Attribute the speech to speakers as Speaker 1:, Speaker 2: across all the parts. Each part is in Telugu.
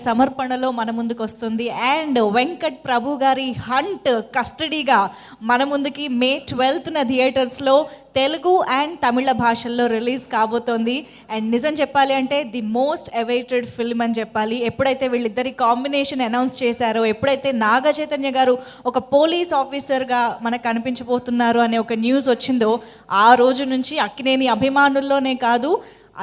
Speaker 1: సమర్పణలో మన ముందుకు వస్తుంది. అండ్ వెంకట్ ప్రభు గారి హంట్ కస్టడీగా మన ముందుకి మే 12న థియేటర్స్లో తెలుగు అండ్ తమిళ భాషల్లో రిలీజ్ కాబోతోంది. అండ్ నిజం చెప్పాలి అంటే ది మోస్ట్ అవైటెడ్ ఫిల్మ్ అని చెప్పాలి. ఎప్పుడైతే వీళ్ళిద్దరి కాంబినేషన్ అనౌన్స్ చేశారో, ఎప్పుడైతే నాగ చైతన్య గారు ఒక పోలీస్ ఆఫీసర్గా మనకు కనిపించబోతున్నారు అనే ఒక న్యూస్ వచ్చిందో, ఆ రోజు నుంచి అక్కినేని అభిమానుల్లోనే కాదు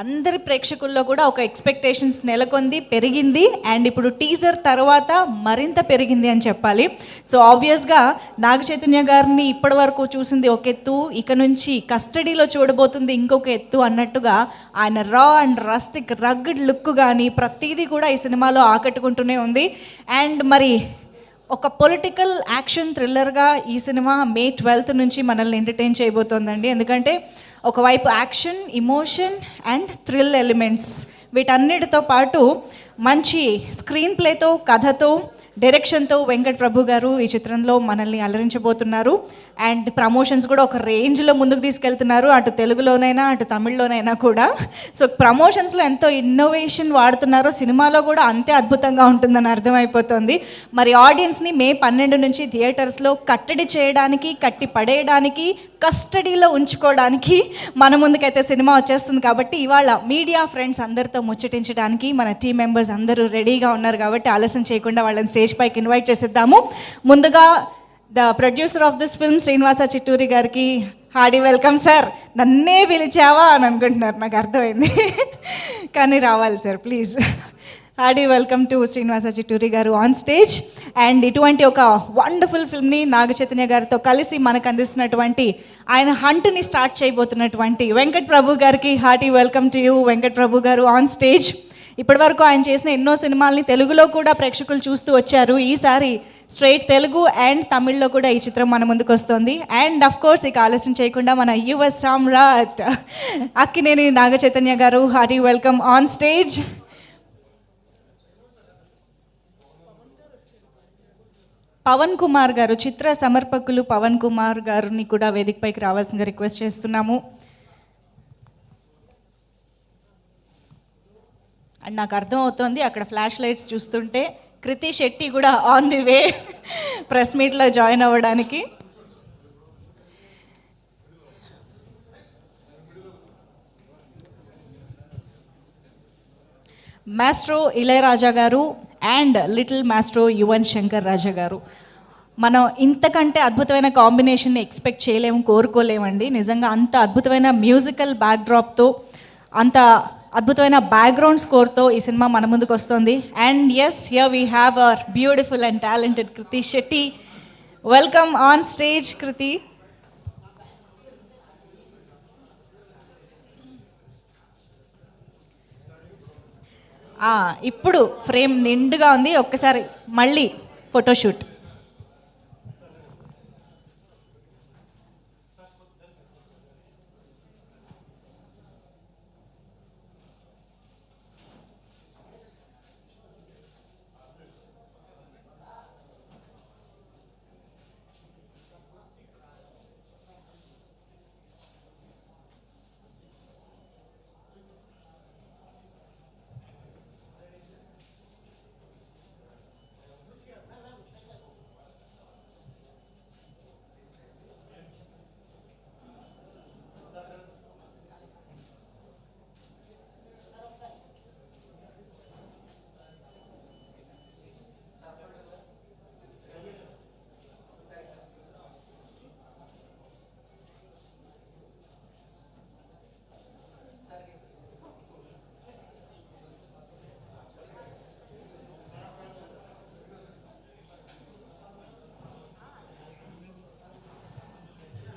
Speaker 1: అందరి ప్రేక్షకుల్లో కూడా ఒక ఎక్స్పెక్టేషన్స్ నెలకొంది, పెరిగింది. అండ్ ఇప్పుడు టీజర్ తర్వాత మరింత పెరిగింది అని చెప్పాలి. సో ఆబ్వియస్గా నాగ చైతన్య గారిని ఇప్పటి వరకు చూసింది ఒక ఎత్తు, ఇక నుంచి కస్టడీలో చూడబోతుంది ఇంకొక ఎత్తు అన్నట్టుగా ఆయన రా అండ్ రస్టిక్ రగ్డ్ లుక్ కానీ ప్రతిదీ కూడా ఈ సినిమాలో ఆకట్టుకుంటూనే ఉంది. అండ్ మరి ఒక పొలిటికల్ యాక్షన్ థ్రిల్లర్గా ఈ సినిమా మే 12th నుంచి మనల్ని ఎంటర్టైన్ చేయబోతోందండి. ఎందుకంటే ఒకవైపు action, emotion and thrill elements, వీటన్నిటితో పాటు మంచి స్క్రీన్ ప్లేతో, కథతో, డైరెక్షన్తో వెంకట్ ప్రభు గారు ఈ చిత్రంలో మనల్ని అలరించబోతున్నారు. అండ్ ప్రమోషన్స్ కూడా ఒక రేంజ్లో ముందుకు తీసుకెళ్తున్నారు, అటు తెలుగులోనైనా అటు తమిళ్లోనైనా కూడా. సో ప్రమోషన్స్లో ఎంతో ఇన్నోవేషన్ వాడుతున్నారో సినిమాలో కూడా అంతే అద్భుతంగా ఉంటుందని అర్థమైపోతుంది. మరి ఆడియన్స్ని మే 12 నుంచి థియేటర్స్లో కట్టడి చేయడానికి, కట్టి పడేయడానికి, కస్టడీలో ఉంచుకోవడానికి మన ముందుకైతే సినిమా వచ్చేస్తుంది. కాబట్టి ఇవాళ మీడియా ఫ్రెండ్స్ అందరితో ముచ్చటించడానికి మన టీం మెంబర్స్ అందరూ రెడీగా ఉన్నారు. కాబట్టి ఆలస్యం చేయకుండా వాళ్ళని స్టేజ్ పైకి ఇన్వైట్ చేసేద్దాము. ముందుగా the producer of this film Srinivasa Chitturi గారికి హార్డీ వెల్కమ్. సార్, నన్నే పిలిచావా అని అనుకుంటున్నారు, నాకు అర్థమైంది, కానీ రావాలి sir please. Hardy welcome to Srinivasa Chitturi గారు ఆన్ స్టేజ్. అండ్ ఇటువంటి ఒక వండర్ఫుల్ ఫిల్మ్ని నాగ చైతన్య గారితో కలిసి మనకు అందిస్తున్నటువంటి, ఆయన హంట్ని స్టార్ట్ చేయబోతున్నటువంటి వెంకట్ ప్రభు గారికి hearty welcome to you. Venkat Prabhu garu on stage. ఇప్పటివరకు ఆయన చేసిన ఎన్నో సినిమాల్ని తెలుగులో కూడా ప్రేక్షకులు చూస్తూ వచ్చారు. ఈసారి స్ట్రైట్ తెలుగు అండ్ తమిళ్లో కూడా ఈ చిత్రం మన ముందుకు వస్తుంది. అండ్ అఫ్ కోర్స్ ఇక ఆలస్యం చేయకుండా మన యువ సామ్రాట్ Akkineni Naga Chaitanya garu, hearty welcome on stage. Pavan Kumar garu, చిత్ర సమర్పకులు పవన్ కుమార్ గారిని కూడా వేదికపైకి రావాల్సిందిగా రిక్వెస్ట్ చేస్తున్నాము. అండ్ నాకు అర్థమవుతోంది అక్కడ ఫ్లాష్ లైట్స్ చూస్తుంటే కృతి శెట్టి కూడా ఆన్ ది వే ప్రెస్ మీట్లో జాయిన్ అవ్వడానికి. Maestro Ilaiyaraaja garu and little maestro Yuvan Shankar Raja garu. మనం ఇంతకంటే అద్భుతమైన కాంబినేషన్ ఎక్స్పెక్ట్ చేయలేము, కోరుకోలేమండి. నిజంగా అంత అద్భుతమైన మ్యూజికల్ బ్యాక్డ్రాప్తో, అంత అద్భుతమైన బ్యాక్గ్రౌండ్ స్కోర్తో ఈ సినిమా మన ముందుకు వస్తుంది. And yes, here we have our beautiful and talented Krithi Shetty. Welcome on stage Krithi. ఇప్పుడు ఫ్రేమ్ నిండుగా ఉంది, ఒక్కసారి మళ్ళీ photoshoot.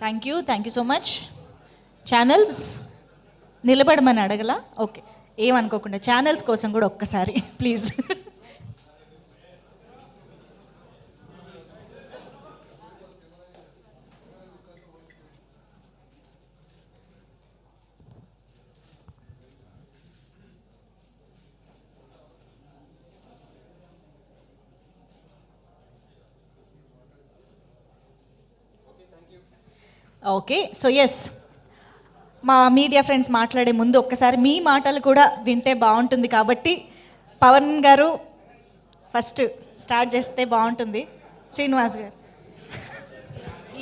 Speaker 1: Thank you so much. Channels నిలబడమని అడగలా? ఓకే, ఏమనుకోకుండా ఛానల్స్ కోసం కూడా ఒక్కసారి ప్లీజ్. ఓకే, సో ఎస్, మా మీడియా ఫ్రెండ్స్ మాట్లాడే ముందు ఒక్కసారి మీ మాటలు కూడా వింటే బాగుంటుంది. కాబట్టి పవన్ గారు, ఫస్ట్ స్టార్ట్ చేస్తే బాగుంటుంది. శ్రీనివాస్ గారు,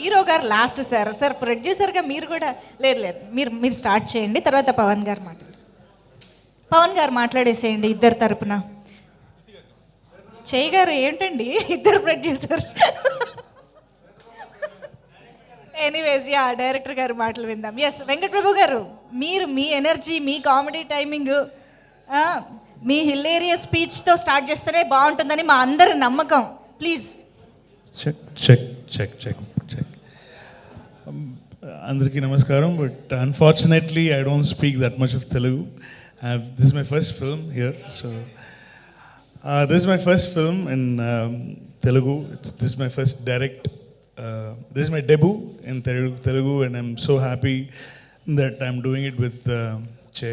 Speaker 1: హీరో గారు లాస్ట్ సార్. సార్ ప్రొడ్యూసర్గా మీరు కూడా లేదు లేదు మీరు స్టార్ట్ చేయండి, తర్వాత పవన్ గారు మాట్లాడేసేయండి ఇద్దరు తరపున. చేయి గారు ఏంటండి ఇద్దరు ప్రొడ్యూసర్స్. ఎనీవేస్ యా, డైరెక్టర్ గారు మాటలు విందాం. ఎస్ వెంకట్ ప్రభు గారు, మీరు మీ ఎనర్జీ, మీ కామెడీ టైమింగ్, మీ హిలేరియస్ స్పీచ్తో స్టార్ట్ చేస్తేనే బాగుంటుందని మా అందరి నమ్మకం. ప్లీజ్.
Speaker 2: చెక్. అందరికీ నమస్కారం. But unfortunately I don't speak that much of Telugu. This is my first film here. So this is my first film in Telugu. This is my first direct. This is my debut in Telugu, and I'm so happy that I'm doing it with Che.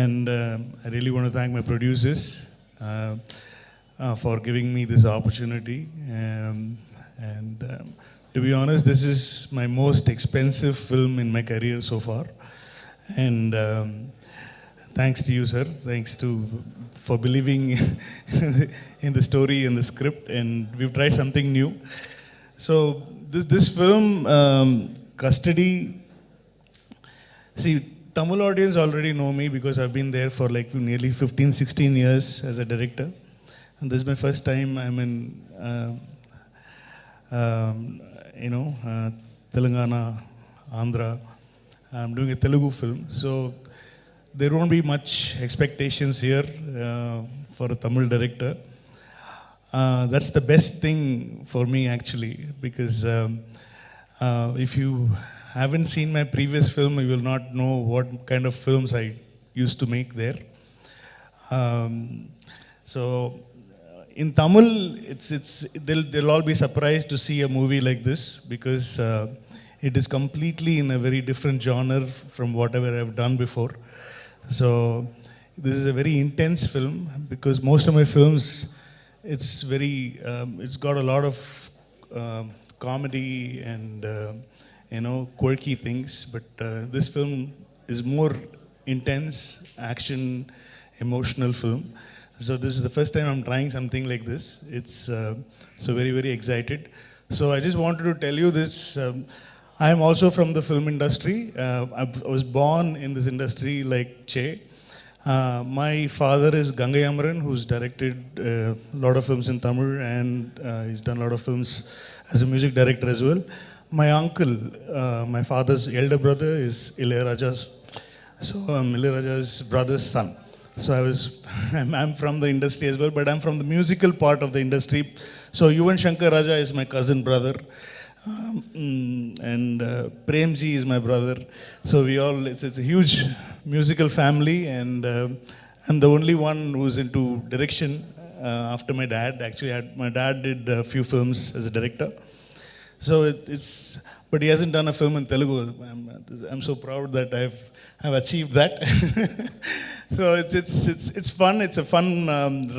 Speaker 2: And I really want to thank my producers for giving me this opportunity. To be honest, this is my most expensive film in my career so far. And thanks to you, sir. Thanks for believing in the story and the script, and we've tried something new. So this film, Custody. See, Tamil audience already know me because I've been there for like nearly 15-16 years as a director, and this is my first time I'm in, Telangana, Andhra. I'm doing a Telugu film, so there won't be much expectations here for a Tamil director. That's the best thing for me actually, because if you haven't seen my previous film, you will not know what kind of films I used to make there. So in Tamil, they'll all be surprised to see a movie like this, because it is completely in a very different genre from whatever I've done before. So this is a very intense film, because most of my films, it's got a lot of comedy and quirky things, but this film is more intense, action, emotional film. So this is the first time I'm trying something like this. It's so very, very excited. So I just wanted to tell you this. I am also from the film industry. I was born in this industry like Che. My father is Gangai Amaran, who's directed a lot of films in Tamil, and he's done a lot of films as a music director as well. My uncle, my father's elder brother, is Ilayaraja's. So I'm Ilayaraja's brother's son. So I'm from the industry as well, but I'm from the musical part of the industry. So Yuvan Shankar Raja is my cousin brother. And Premji is my brother. So it's a huge musical family, and I'm the only one who's into direction after my dad. Actually, my dad did a few films as a director. So but he hasn't done a film in Telugu. I'm so proud that I've achieved that. So it's fun. It's a fun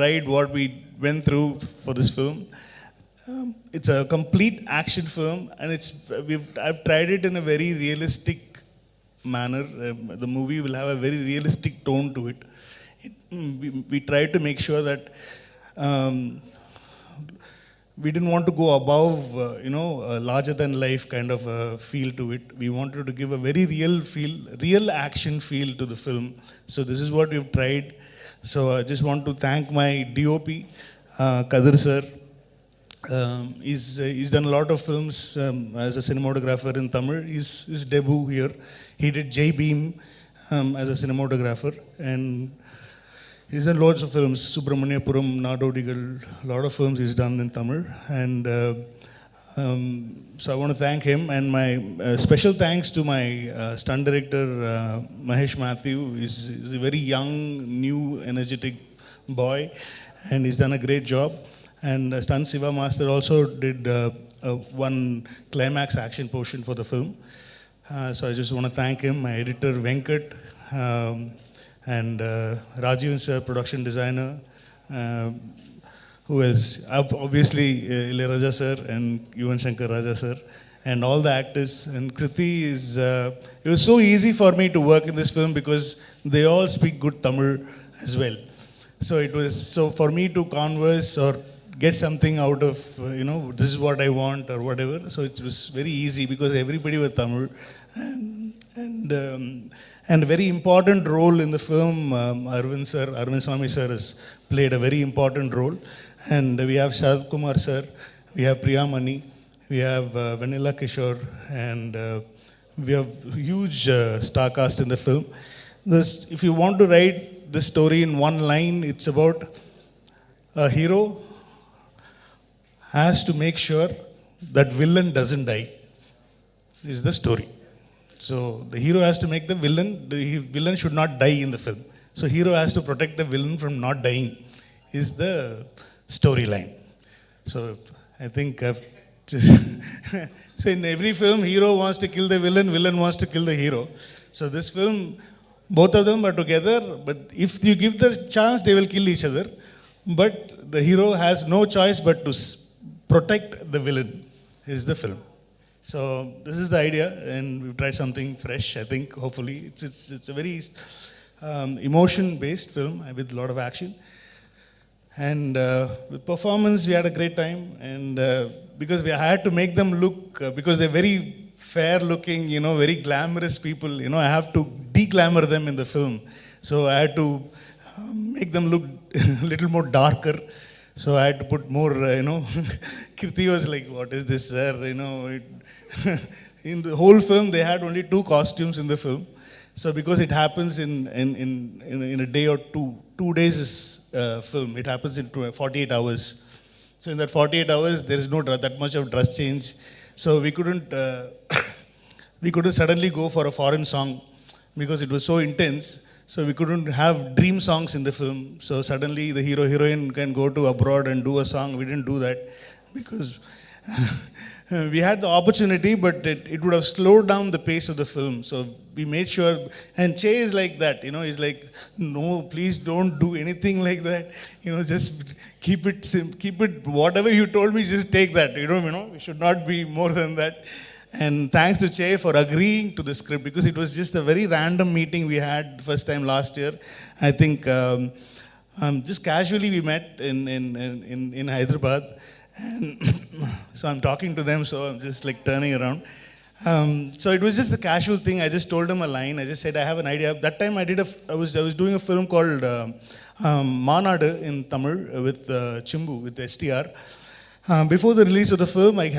Speaker 2: ride what we went through for this film. It's a complete action film, and I've tried it in a very realistic manner. The movie will have a very realistic tone to it. We tried to make sure that we didn't want to go above, a larger than life kind of a feel to it. We wanted to give a very real action feel to the film. So this is what we've tried. So I just want to thank my DOP, Kadir sir. He's done a lot of films as a cinematographer in Tamil. His debut here. He did Jai Beam as a cinematographer, and he's done lots of films. Subramaniapuram, Nadodigal, a lot of films he's done in Tamil. And so I want to thank him, and my special thanks to my stunt director Mahesh Matthew. He's a very young, new, energetic boy, and he's done a great job. And Stunt Siva Master also did one climax action portion for the film. So I just want to thank him, my editor Venkat, and Rajiv sir, production designer, who is obviously Ilayaraja sir and Yuvan Shankar Raja sir, and all the actors. And Krithi it was so easy for me to work in this film because they all speak good Tamil as well. So it was, so for me to converse or get something out of, this is what I want or whatever. So it was very easy because everybody was Tamil. And a very important role in the film, Arvind Swamy sir has played a very important role. And we have Sharad Kumar sir, we have Priya Mani, we have Vanilla Kishore, and we have huge star cast in the film. If you want to write the story in one line, it's about a hero has to make sure that villain doesn't die, is the story. So the hero has to make the villain should not die in the film. So hero has to protect the villain from not dying, is the storyline. So I think I've so in every film, hero wants to kill the villain wants to kill the hero. So this film, both of them are together, but if you give the chance, they will kill each other. But the hero has no choice but to protect the villain, is the film. So this is the idea, and we've tried something fresh, I think, hopefully. It's a very emotion-based film with a lot of action. And with performance, we had a great time. And because we had to make them look, because they're very fair-looking, very glamorous people, I have to de-glamour them in the film. So I had to make them look a little more darker. So I had to put more, Krithi was like, what is this, sir? In the whole film, they had only 2 costumes in the film. So because it happens in a day or 2 days is film, it happens in 48 hours. So in that 48 hours, there is no that much of dress change. So we couldn't suddenly go for a foreign song because it was so intense. So we couldn't have dream songs in the film. So suddenly the hero heroine can go to abroad and do a song. We didn't do that because we had the opportunity, but it would have slowed down the pace of the film. So we made sure, and Che is like that, he's like, no, please don't do anything like that. Just keep it, whatever you told me, just take that. We should not be more than that. And thanks to Che for agreeing to the script, because it was just a very random meeting we had first time last year. I think just casually we met in Hyderabad. And so I'm talking to them, so I'm just like turning around. So it was just a casual thing. I just told them a line. I just said, I have an idea. That time I was doing a film called Manadu in Tamil with Chimbu, with STR. Before the release of the film, I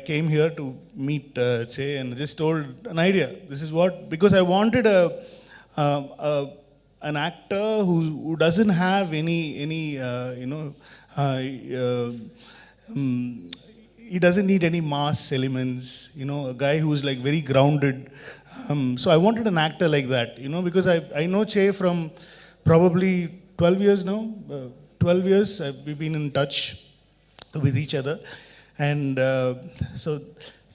Speaker 2: came here to meet Che and just told an idea. This is what, because I wanted an actor who doesn't have any he doesn't need any mass elements, a guy who's like very grounded. So I wanted an actor like that, because I know Che from probably 12 years now. 12 years, we've been in touch with each other. And so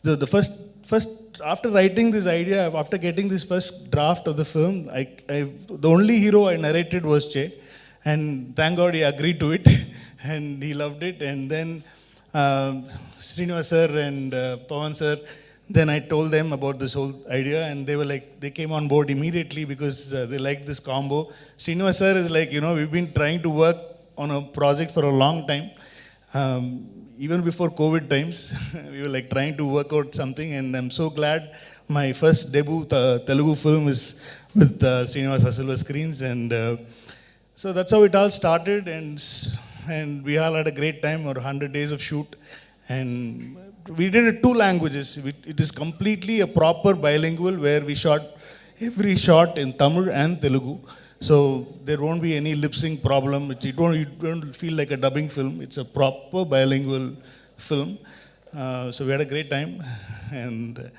Speaker 2: the first, after writing this idea, after getting this first draft of the film, the only hero I narrated was Che. And thank God he agreed to it. And he loved it. And then Srinivas sir and Pawan sir, then I told them about this whole idea, and they were like, they came on board immediately because they liked this combo. Srinivas sir is like, we've been trying to work on a project for a long time. Even before COVID times, we were like trying to work out something, and I'm so glad my first debut Telugu film is with Srinivas Silver Screens, and so that's how it all started, and we all had a great time, or 100 days of shoot. And we did it 2 languages. It is completely a proper bilingual where we shot every shot in Tamil and Telugu. So there won't be any lip sync problem. It won't feel like a dubbing film. It's a proper bilingual film. So we had a great time. And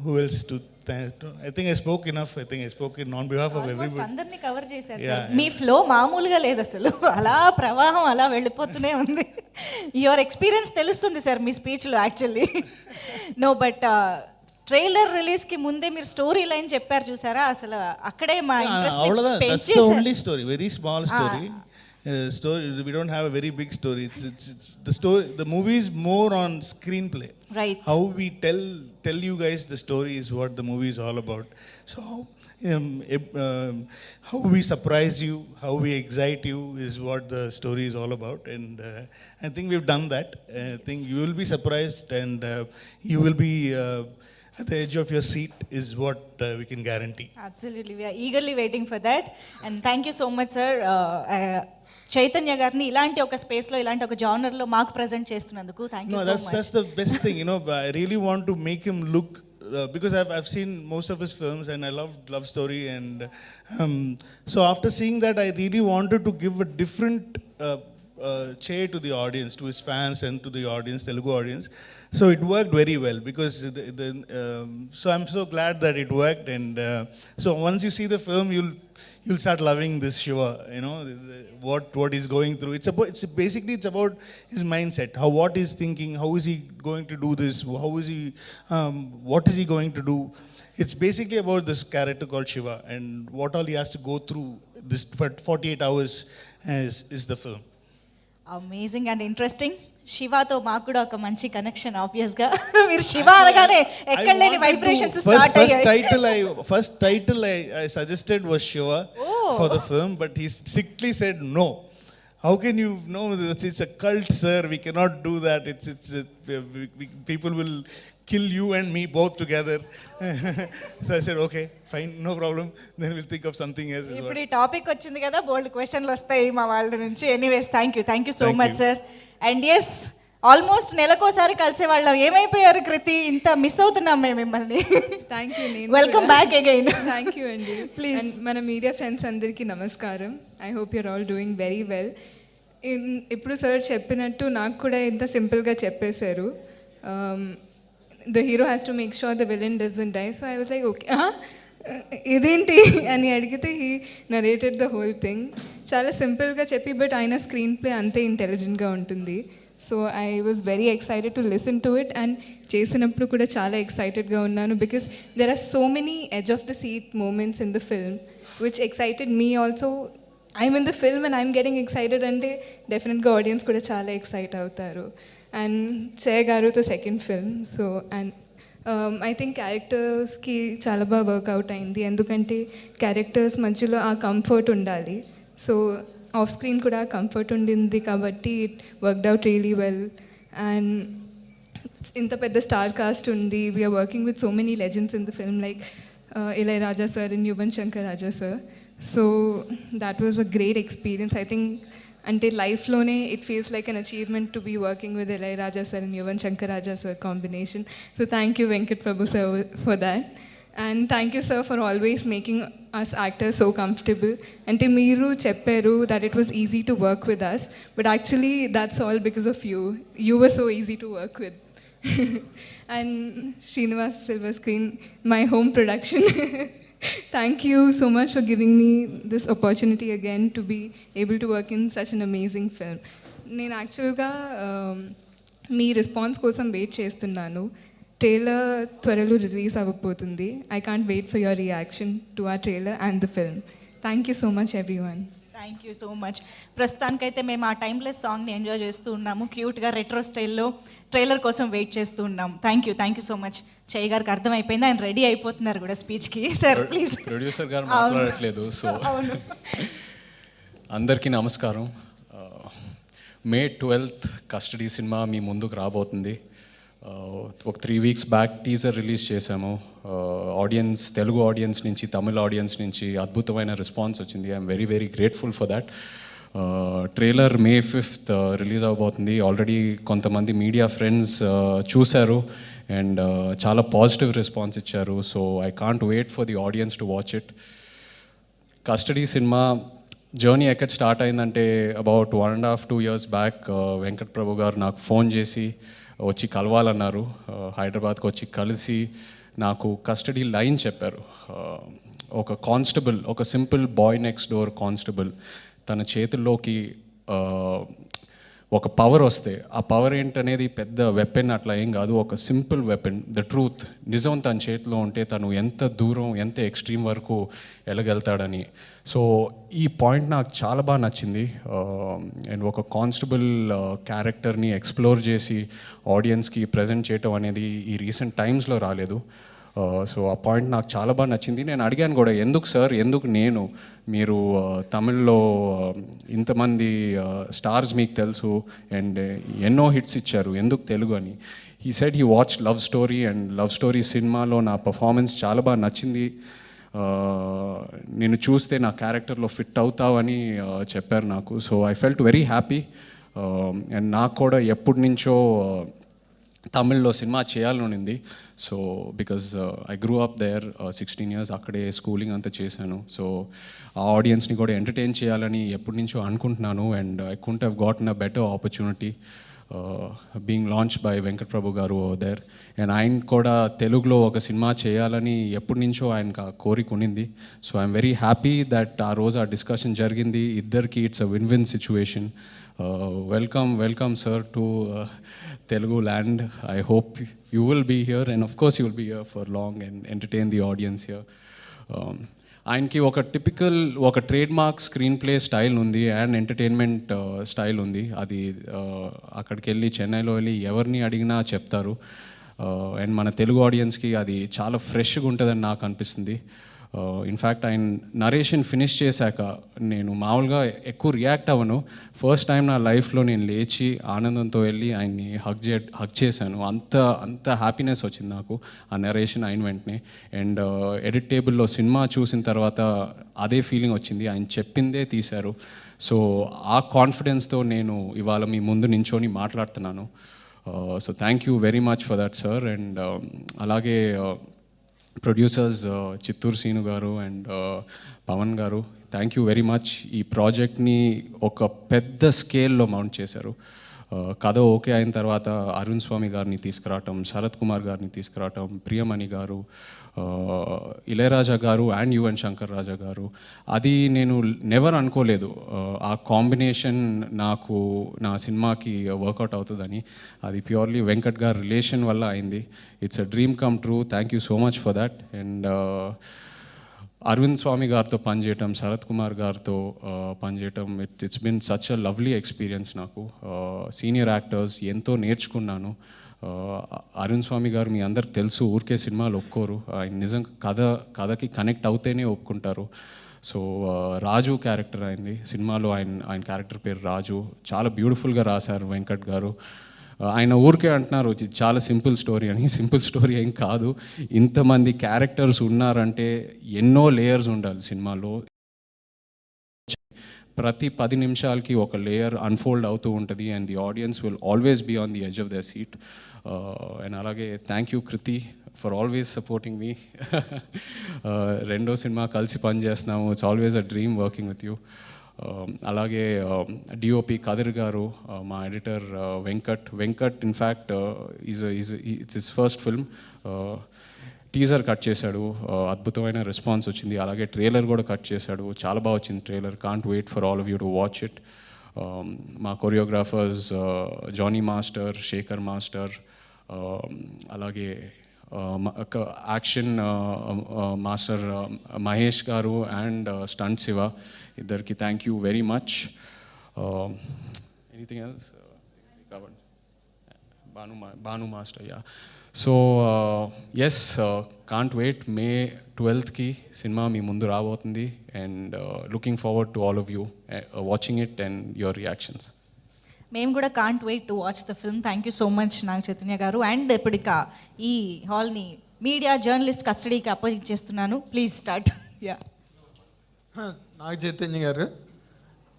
Speaker 2: who else to thank? I think I spoke enough. I think I spoke on behalf of everybody.
Speaker 1: అందరినీ కవర్ చేశారు సార్. మీ ఫ్లో మామూలుగా లేదు అసలు, అలా ప్రవాహం అలా వెళ్ళిపోతూనే ఉంది. యువర్ ఎక్స్పీరియన్స్ తెలుస్తుంది సార్ మీ స్పీచ్లో actually. No but trailer release కి ముందే మీరు స్టోరీ లైన్ చెప్పారు చూసారా, అసలు అక్కడే మా ఇంట్రెస్ట్ పెంచేశారు.
Speaker 2: Only story, very small story. Story, we don't have a very big story. It's the story. The movie is more on screenplay.
Speaker 1: Right.
Speaker 2: How we tell you guys the story is what the movie is all about. So how we surprise you, how we excite you is what the story is all about. And I think we've done that. I think you will be surprised, and you will be at the edge of your seat is what we can guarantee.
Speaker 1: Absolutely, we are eagerly waiting for that. And thank you so much, sir. Chaitanya గారిని ఇలాంటి ఒక స్పేస్లో ఇలాంటి ఒక జానర్లో మాకు ప్రజెంట్ చేస్తున్నందుకు thank you
Speaker 2: No,
Speaker 1: so
Speaker 2: that's
Speaker 1: much.
Speaker 2: the best thing. I really want to make him look, because I've seen most of his films and I love story, and so after seeing that, I really wanted to give a different cheer to the audience, to his fans, and to the audience, Telugu audience. So it worked very well, because so I'm so glad that it worked. And so once you see the film, you'll start loving this Shiva. What he's going through. It's basically about his mindset. What he's thinking. How is he going to do this? How is he? What is he going to do? It's basically about this character called Shiva, and what all he has to go through this for 48 hours is the film.
Speaker 1: Amazing and interesting. శివాతో మాకు కూడా ఒక మంచి కనెక్షన్ ఆబ్వియస్ గా. మీరు శివ అనగానే ఎక్కడ లేని వైబ్రేషన్స్ స్టార్ట్ అయ్యాయి.
Speaker 2: First title I suggested was Shiva for the film, but he strictly said no. How can you know? It's a cult, sir. We cannot do that. People will kill you and me both together. So I said, okay, fine, no problem. Then we'll think of something else.
Speaker 1: ఇప్పుడు ఈ టాపిక్ వచ్చింది కదా, బోల్డ్ క్వశ్చన్లు వస్తాయి మా వాళ్ళ నుంచి. Anyways thank you so much sir. And yes, almost నెలకోసారి కలిసే వాళ్ళం. ఏమైపోయారు కృతి? ఇంత మిస్ అవుతున్నాం మేము మిమ్మల్ని.
Speaker 3: Thank you.
Speaker 1: Welcome back again.
Speaker 3: Thank you అండి. ప్లీజ్. మన మీడియా ఫ్రెండ్స్ అందరికీ నమస్కారం. I hope your all doing very well. ఇప్పుడు సార్ చెప్పినట్టు నాకు కూడా ఇంత సింపుల్గా చెప్పేశారు. The hero has to make sure the villain doesn't die. So I was like okay, ఇదేంటి అని అడిగితే he narrated the whole thing. చాలా సింపుల్గా చెప్పి, బట్ ఆయన స్క్రీన్ ప్లే అంతే ఇంటెలిజెంట్గా ఉంటుంది. So I was very excited to listen to it, and చేసినప్పుడు కూడా చాలా ఎక్సైటెడ్గా ఉన్నాను, because there are so many edge of the seat moments in the film which excited me also. I'm in the film and I'm getting excited అంటే డెఫినెట్గా ఆడియన్స్ కూడా చాలా ఎక్సైట్ అవుతారు. అండ్ చేయగారుతో second film. So and I think క్యారెక్టర్స్కి చాలా బాగా వర్కౌట్ అయింది, ఎందుకంటే క్యారెక్టర్స్ మధ్యలో ఆ కంఫర్ట్ ఉండాలి. సో ఆఫ్ స్క్రీన్ కూడా కంఫర్ట్ ఉండింది కాబట్టి it worked out really well. And ఇంత పెద్ద స్టార్ కాస్ట్ ఉంది. We're working with so many legends in the film, like Ilayaraja sir and Yuvan Shankar sir. So that was a great experience. I think until life-lone it feels like an achievement to be working with Ilayaraja sir and Yuvan Shankar sir combination. So thank you Venkat Prabhu sir for that. And thank you sir for always making us actors so comfortable. Ante meeru chepparu that it was easy to work with us, but actually that's all because of you. You were so easy to work with. And Srinivas Silver Screen, my home production. Thank you so much for giving me this opportunity again to be able to work in such an amazing film. నేను యాక్చువల్గా మీ రెస్పాన్స్ కోసం వెయిట్ చేస్తున్నాను. ట్రైలర్ త్వరలో రిలీజ్ అవ్వబోతుంది. I can't wait for your reaction to ఆ trailer and the film. Thank you so much everyone.
Speaker 1: Thank you so much. ప్రస్తుతానికైతే మేము ఆ టైమ్లెస్ సాంగ్ని ఎంజాయ్ చేస్తూ ఉన్నాము. క్యూట్గా రెట్రో స్టైల్లో ట్రైలర్ కోసం వెయిట్ చేస్తూ ఉన్నాం. Thank you so much. చై గారికి అర్థమైపోయింది, ఆయన రెడీ అయిపోతున్నారు కూడా స్పీచ్కి. Sir please.
Speaker 4: ప్రొడ్యూసర్ గారు మాట్లాడట్లేదు. సో అందరికీ నమస్కారం. మే 12th కస్టడీ సినిమా మీ ముందుకు రాబోతుంది. ఒక 3 weeks బ్యాక్ టీజర్ రిలీజ్ చేశాము. ఆడియన్స్, తెలుగు ఆడియన్స్ నుంచి, తమిళ ఆడియన్స్ నుంచి అద్భుతమైన రెస్పాన్స్ వచ్చింది. I'm very very grateful for that. Trailer May 5th release అవబోతుంది. ఆల్రెడీ కొంతమంది మీడియా ఫ్రెండ్స్ చూశారు అండ్ చాలా పాజిటివ్ రెస్పాన్స్ ఇచ్చారు. So I can't wait for the audience to watch it. Custody cinema journey ఎక్కడ స్టార్ట్ అయిందంటే about 1.5-2 years back Venkat Prabhu garu నాకు ఫోన్ చేసి వచ్చి కలవాలన్నారు. హైదరాబాద్కి వచ్చి కలిసి నాకు కస్టడీ లైన్ చెప్పారు. ఒక కానిస్టేబుల్, ఒక simple boy next door constable, తన చేతుల్లోకి ఒక పవర్ వస్తే, ఆ పవర్ ఏంటనేది పెద్ద వెపన్ అట్లా ఏం కాదు, ఒక సింపుల్ వెపన్, ద ట్రూత్, నిజం తన చేతిలో ఉంటే తను ఎంత దూరం, ఎంత ఎక్స్ట్రీమ్ వరకు వెళ్ళగలుగుతాడని. సో ఈ పాయింట్ నాకు చాలా బాగా నచ్చింది. అండ్ ఒక కానిస్టేబుల్ క్యారెక్టర్ని ఎక్స్ప్లోర్ చేసి ఆడియన్స్కి ప్రజెంట్ చేయటం అనేది ఈ రీసెంట్ టైమ్స్లో రాలేదు. సో ఆ పాయింట్ నాకు చాలా బాగా నచ్చింది. నేను అడిగాను కూడా, ఎందుకు సార్, ఎందుకు నేను, మీరు తమిళ్లో ఇంతమంది స్టార్స్ మీకు తెలుసు అండ్ ఎన్నో హిట్స్ ఇచ్చారు, ఎందుకు తెలుగు అని. He said he watch love story and love story సినిమాలో నా పర్ఫార్మెన్స్ చాలా బాగా నచ్చింది, నేను చూస్తే నా క్యారెక్టర్లో ఫిట్ అవుతావని చెప్పారు నాకు. So I felt very happy. And నాకు కూడా ఎప్పటి నుంచో తమిళ్లో సినిమా చేయాలని ఉంది. So because I grew up there 16 years, అక్కడే స్కూలింగ్ అంతా చేశాను. సో ఆ ఆడియన్స్ని కూడా ఎంటర్టైన్ చేయాలని ఎప్పటి నుంచో అనుకుంటున్నాను. And I couldn't have gotten a better opportunity being launch by Venkat Prabhu garu there. And ఆయన కూడా తెలుగులో ఒక సినిమా చేయాలని ఎప్పటి నుంచో ఆయనకు ఆ కోరిక ఉన్నింది. So I'm very happy that ఆ రోజు ఆ డిస్కషన్ జరిగింది. ఇద్దరికి it's a win-win situation. Welcome sir to Telugu land. I hope you will be here, and of course you will be here for long and entertain the audience here. ఆయనకి ఒక టిపికల్, ఒక trade mark screen play style ఉంది అండ్ ఎంటర్టైన్మెంట్ స్టైల్ ఉంది. అది అక్కడికి వెళ్ళి, చెన్నైలో వెళ్ళి ఎవరిని అడిగినా చెప్తారు. అండ్ మన తెలుగు ఆడియన్స్కి అది చాలా ఫ్రెష్గా ఉంటుందని నాకు అనిపిస్తుంది. ఇన్ఫ్యాక్ట్ ఆయన నరేషన్ ఫినిష్ చేశాక నేను మామూలుగా ఎక్కువ రియాక్ట్ అవ్వను. ఫస్ట్ టైం నా లైఫ్లో నేను లేచి ఆనందంతో వెళ్ళి ఆయన్ని హగ్ చేశాను. అంత హ్యాపీనెస్ వచ్చింది నాకు ఆ నరేషన్ అయిన వెంటనే. అండ్ ఎడిట్ టేబుల్లో సినిమా చూసిన తర్వాత అదే ఫీలింగ్ వచ్చింది. ఆయన చెప్పిందే తీశారు. సో ఆ కాన్ఫిడెన్స్తో నేను ఇవాళ మీ ముందు నించొని మాట్లాడుతున్నాను. So thank you very much for that sir. And అలాగే ప్రొడ్యూసర్స్ చిత్తూరు సీను గారు అండ్ పవన్ గారు, థ్యాంక్ యూ వెరీ మచ్. ఈ ప్రాజెక్ట్ని ఒక పెద్ద స్కేల్లో మౌంట్ చేశారు. కథ ఓకే అయిన తర్వాత అరుణ్ స్వామి గారిని తీసుకురావటం, శరత్ కుమార్ గారిని తీసుకురావటం, ప్రియమణి గారు, ఇళయరాజా గారు అండ్ యువన్ శంకర్ రాజా గారు, అది నేను నెవర్ అనుకోలేదు ఆ కాంబినేషన్ నాకు నా సినిమాకి వర్కౌట్ అవుతుందని. అది ప్యూర్లీ వెంకట్ గారి రిలేషన్ వల్ల అయింది. It's a dream come true. Thank you so much for that. And Arvind Swamy గారితో పనిచేయటం, శరత్ కుమార్ గారితో పనిచేయటం, it's been such a lovely experience నాకు. సీనియర్ యాక్టర్స్ ఎంతో నేర్చుకున్నాను. అరుణ్ స్వామి గారు మీ అందరికి తెలుసు, ఊరికే సినిమాలు ఒప్పుకోరు. ఆయన నిజంగా కథకి కనెక్ట్ అవుతేనే ఒప్పుకుంటారు. సో రాజు క్యారెక్టర్ అయింది సినిమాలో, ఆయన క్యారెక్టర్ పేరు రాజు. చాలా బ్యూటిఫుల్గా రాశారు వెంకట్ గారు. ఆయన ఊరికే అంటున్నారు చాలా సింపుల్ స్టోరీ అని. సింపుల్ స్టోరీ ఏం కాదు. ఇంతమంది క్యారెక్టర్స్ ఉన్నారంటే ఎన్నో లేయర్స్ ఉండాలి సినిమాలో. ప్రతి 10 నిమిషాలకి ఒక లేయర్ అన్ఫోల్డ్ అవుతూ ఉంటుంది. And the audience will always be on the edge of their seat. And అలాగే thank you Krithi for always supporting me. రెండో సినిమా కలిసి పనిచేస్తున్నాము. It's always a dream working with you. అలాగే డిఓపి కదిర్ గారు, మా editor Venkat in fact it's his first film. Teaser cut చేశాడు, అద్భుతమైన రెస్పాన్స్ వచ్చింది. అలాగే ట్రైలర్ కూడా కట్ చేశాడు, చాలా బాగా వచ్చింది trailer. Can't wait for all of you to watch it. మా choreographers Johnny master, Sekhar master, అలాగే యాక్షన్ మాస్టర్ మహేష్ గారు అండ్ స్టంట్ శివ, ఇద్దరికి thank you very much. Anything else covered? Bhanu master, yeah. So yes, can't wait. May 12కి సినిమా మీ ముందు రాబోతుంది. And looking forward to all of you watching it and your reactions.
Speaker 1: మేము కూడా can't wait to watch the film. Thank you so much Naga Chaitanya గారు. అండ్ ఇప్పటిక ఈ హాల్ని మీడియా జర్నలిస్ట్ కస్టడీకి అప్పగించేస్తున్నాను. Please start. Yeah,
Speaker 5: Naga Chaitanya గారు,